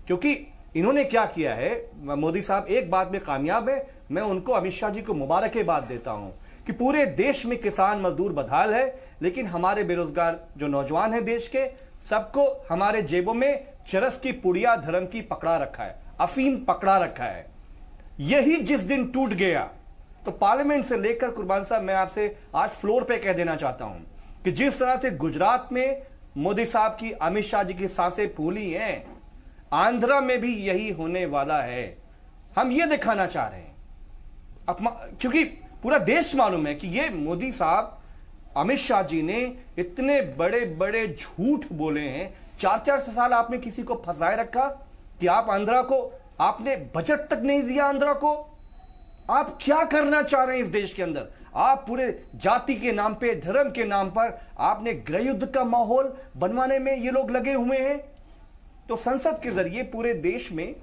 क्योंकि इन्होंने क्या किया है। मोदी साहब एक बात में कामयाब है, मैं उनको, अमित शाह जी को मुबारकबाद देता हूं कि पूरे देश में किसान मजदूर बदहाल है, लेकिन हमारे बेरोजगार जो नौजवान है देश के, सबको हमारे जेबों में चरस की पुड़िया धर्म की पकड़ा रखा है, अफीम पकड़ा रखा है। यही जिस दिन टूट गया तो पार्लियामेंट से लेकर, कुर्बान साहब मैं आपसे आज फ्लोर पे कह देना चाहता हूं कि जिस तरह से गुजरात में मोदी साहब की, अमित शाह जी की सांसें फूली हैं, आंध्रा में भी यही होने वाला है। हम ये दिखाना चाह रहे हैं, क्योंकि पूरा देश मालूम है कि ये मोदी साहब, अमित शाह जी ने इतने बड़े बड़े झूठ बोले हैं। 4-4 साल आपने किसी को फंसाए रखा कि आप आंध्रा को, आपने बजट तक नहीं दिया आंध्रा को। आप क्या करना चाह रहे हैं इस देश के अंदर? आप पूरे जाति के नाम पे, धर्म के नाम पर आपने गृह युद्ध का माहौल बनवाने में ये लोग लगे हुए हैं। तो संसद के जरिए पूरे देश में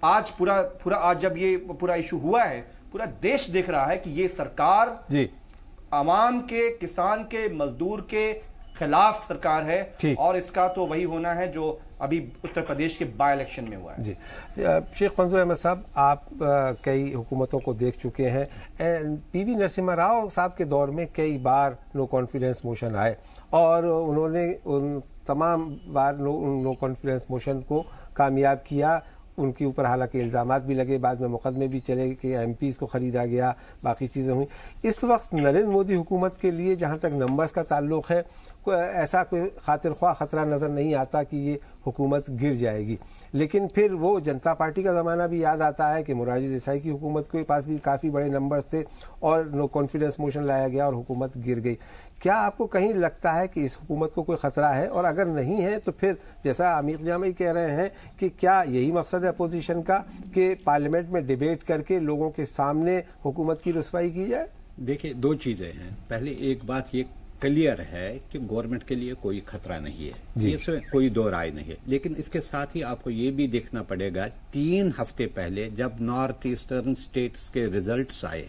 आज पूरा आज जब ये पूरा इशू हुआ है, पूरा देश देख रहा है कि ये सरकार आवाम के, किसान के, मजदूर के खिलाफ सरकार है, और इसका तो वही होना है जो अभी उत्तर प्रदेश के बाय इलेक्शन में हुआ है। जी, शेख मंजूर अहमद साहब, आप कई हुकूमतों को देख चुके हैं। पीवी नरसिम्हा राव साहब के दौर में कई बार नो कॉन्फिडेंस मोशन आए और उन्होंने उन तमाम बार नो कॉन्फिडेंस मोशन को कामयाब किया। उनके ऊपर हालांकि इल्ज़ामात भी लगे, बाद में मुकदमे भी चले कि एमपीज़ को ख़रीदा गया, बाकी चीज़ें हुई। इस वक्त नरेंद्र मोदी हुकूमत के लिए जहाँ तक नंबर्स का ताल्लुक़ है, ऐसा कोई खातिरख्वाह खतरा नज़र नहीं आता कि ये हुकूमत गिर जाएगी। लेकिन फिर वो जनता पार्टी का ज़माना भी याद आता है कि मोरारजी देसाई की हुकूमत के पास भी काफ़ी बड़े नंबर्स थे और नो कॉन्फिडेंस मोशन लाया गया और हुकूमत गिर गई। क्या आपको कहीं लगता है कि इस हुकूमत को कोई ख़तरा है, और अगर नहीं है तो फिर जैसा अमीर जामई कह रहे हैं कि क्या यही मकसद है अपोजिशन का कि पार्लियामेंट में डिबेट करके लोगों के सामने हुकूमत की रुसवाई की जाए? देखिए, दो चीज़ें हैं। पहले एक बात ये क्लियर है कि गवर्नमेंट के लिए कोई खतरा नहीं है, इसमें कोई दो राय नहीं है। लेकिन इसके साथ ही आपको ये भी देखना पड़ेगा, 3 हफ्ते पहले जब नॉर्थ ईस्टर्न स्टेट्स के रिजल्ट्स आए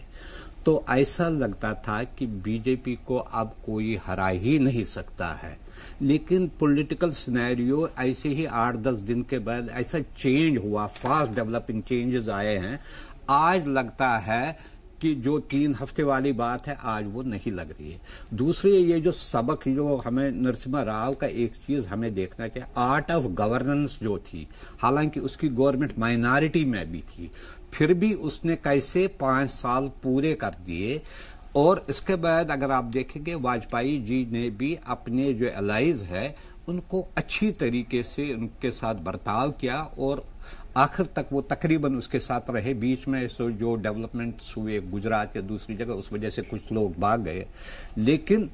तो ऐसा लगता था कि बीजेपी को अब कोई हरा ही नहीं सकता है। लेकिन पॉलिटिकल सिनेरियो ऐसे ही 8-10 दिन के बाद ऐसा चेंज हुआ, फास्ट डेवलपिंग चेंजेस आए हैं। आज लगता है कि जो 3 हफ्ते वाली बात है आज वो नहीं लग रही है। दूसरी, ये जो सबक जो हमें नरसिम्हा राव का एक चीज हमें देखना चाहिए, आर्ट ऑफ गवर्नेंस जो थी, हालांकि उसकी गवर्नमेंट माइनॉरिटी में भी थी, फिर भी उसने कैसे 5 साल पूरे कर दिए। और इसके बाद अगर आप देखेंगे, वाजपेयी जी ने भी अपने जो एलाइज है उनको अच्छी तरीके से उनके साथ बर्ताव किया और आखिर तक वो तकरीबन उसके साथ रहे। बीच में जो डेवलपमेंट्स हुए गुजरात या दूसरी जगह, उस वजह से कुछ लोग भाग गए। लेकिन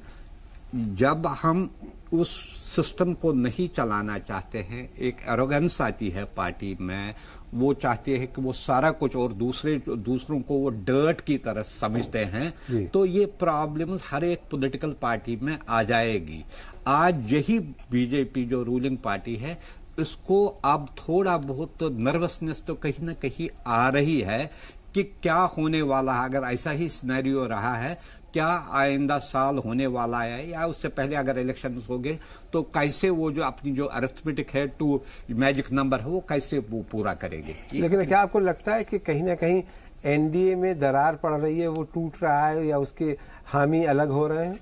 जब हम उस सिस्टम को नहीं चलाना चाहते हैं, एक एरोगेंस आती है पार्टी में, वो चाहते हैं कि वो सारा कुछ और दूसरों को वो डर्ट की तरह समझते हैं, तो ये प्रॉब्लम्स हर एक पॉलिटिकल पार्टी में आ जाएगी। आज यही बीजेपी जो रूलिंग पार्टी है, इसको अब थोड़ा बहुत नर्वसनेस तो कहीं ना कहीं आ रही है कि क्या होने वाला है। अगर ऐसा ही सिनेरियो रहा है, क्या आइंदा साल होने वाला है या उससे पहले अगर इलेक्शन हो गए तो कैसे वो जो अपनी जो अरिथमेटिक है, 2 मैजिक नंबर है, वो कैसे वो पूरा करेंगे। लेकिन क्या आपको लगता है कि कहीं ना कहीं एनडीए में दरार पड़ रही है, वो टूट रहा है या उसके हामी अलग हो रहे हैं?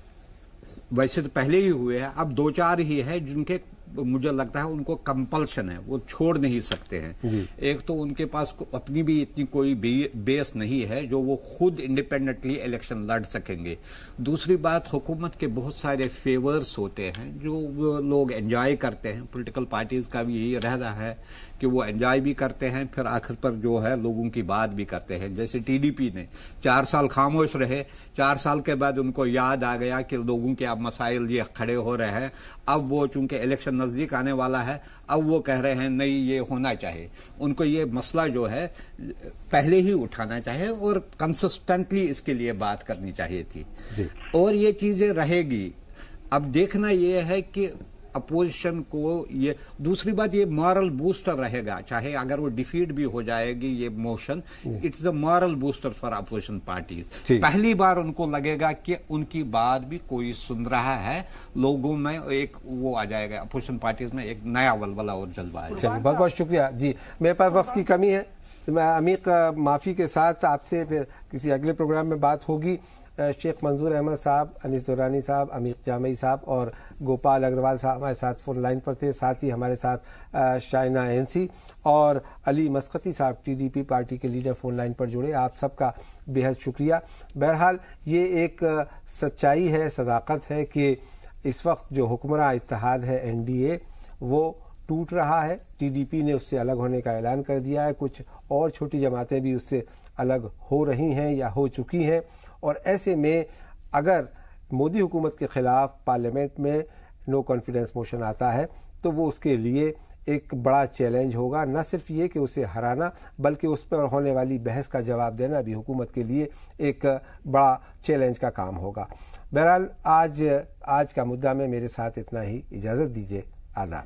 वैसे तो पहले ही हुए हैं, अब 2-4 ही है जिनके मुझे लगता है उनको कंपल्शन है, वो छोड़ नहीं सकते हैं। एक तो उनके पास अपनी भी इतनी कोई बेस नहीं है जो वो खुद इंडिपेंडेंटली इलेक्शन लड़ सकेंगे। दूसरी बात, हुकूमत के बहुत सारे फेवर्स होते हैं जो वो लोग एंजॉय करते हैं। पॉलिटिकल पार्टीज का भी यही रह रहा है कि वो एंजॉय भी करते हैं, फिर आखिर पर जो है लोगों की बात भी करते हैं। जैसे टीडीपी ने 4 साल खामोश रहे, 4 साल के बाद उनको याद आ गया कि लोगों के अब मसाइल ये खड़े हो रहे हैं। अब वो चूंकि इलेक्शन नजदीक आने वाला है, अब वो कह रहे हैं नहीं ये होना चाहिए। उनको ये मसला जो है पहले ही उठाना चाहिए और कंसिस्टेंटली इसके लिए बात करनी चाहिए थी, और ये चीजें रहेगी। अब देखना ये है कि अपोजिशन को ये, दूसरी बात ये मॉरल बूस्टर रहेगा, चाहे अगर वो डिफीट भी हो जाएगी ये motion, it's a moral booster for opposition parties. पहली बार उनको लगेगा कि उनकी बात भी कोई सुन रहा है, लोगों में एक वो आ जाएगा, अपोजिशन पार्टीज में एक नया वलवला और जज्बा है। चलिए, बहुत बहुत शुक्रिया जी। मेरे पास वक्त की कमी है, तो मैं अमीक माफ़ी के साथ आपसे फिर किसी अगले प्रोग्राम में बात होगी। शेख मंजूर अहमद साहब, अनीस दुरानी साहब, अमीर जामई साहब और गोपाल अग्रवाल साहब हमारे साथ फ़ोन लाइन पर थे। साथ ही हमारे साथ शाइना एनसी और अली मस्कती साहब टीडीपी पार्टी के लीडर फ़ोन लाइन पर जुड़े। आप सबका बेहद शुक्रिया। बहरहाल ये एक सच्चाई है, सदाकत है कि इस वक्त जो हुक्मरान इत्तेहाद है एनडीए, वो टूट रहा है। टीडीपी ने उससे अलग होने का ऐलान कर दिया है, कुछ और छोटी जमातें भी उससे अलग हो रही हैं या हो चुकी हैं। और ऐसे में अगर मोदी हुकूमत के ख़िलाफ़ पार्लियामेंट में नो कॉन्फिडेंस मोशन आता है तो वो उसके लिए एक बड़ा चैलेंज होगा। न सिर्फ ये कि उसे हराना, बल्कि उस पर होने वाली बहस का जवाब देना भी हुकूमत के लिए एक बड़ा चैलेंज का काम होगा। बहरहाल आज का मुद्दा में मेरे साथ इतना ही। इजाज़त दीजिए। आदाब।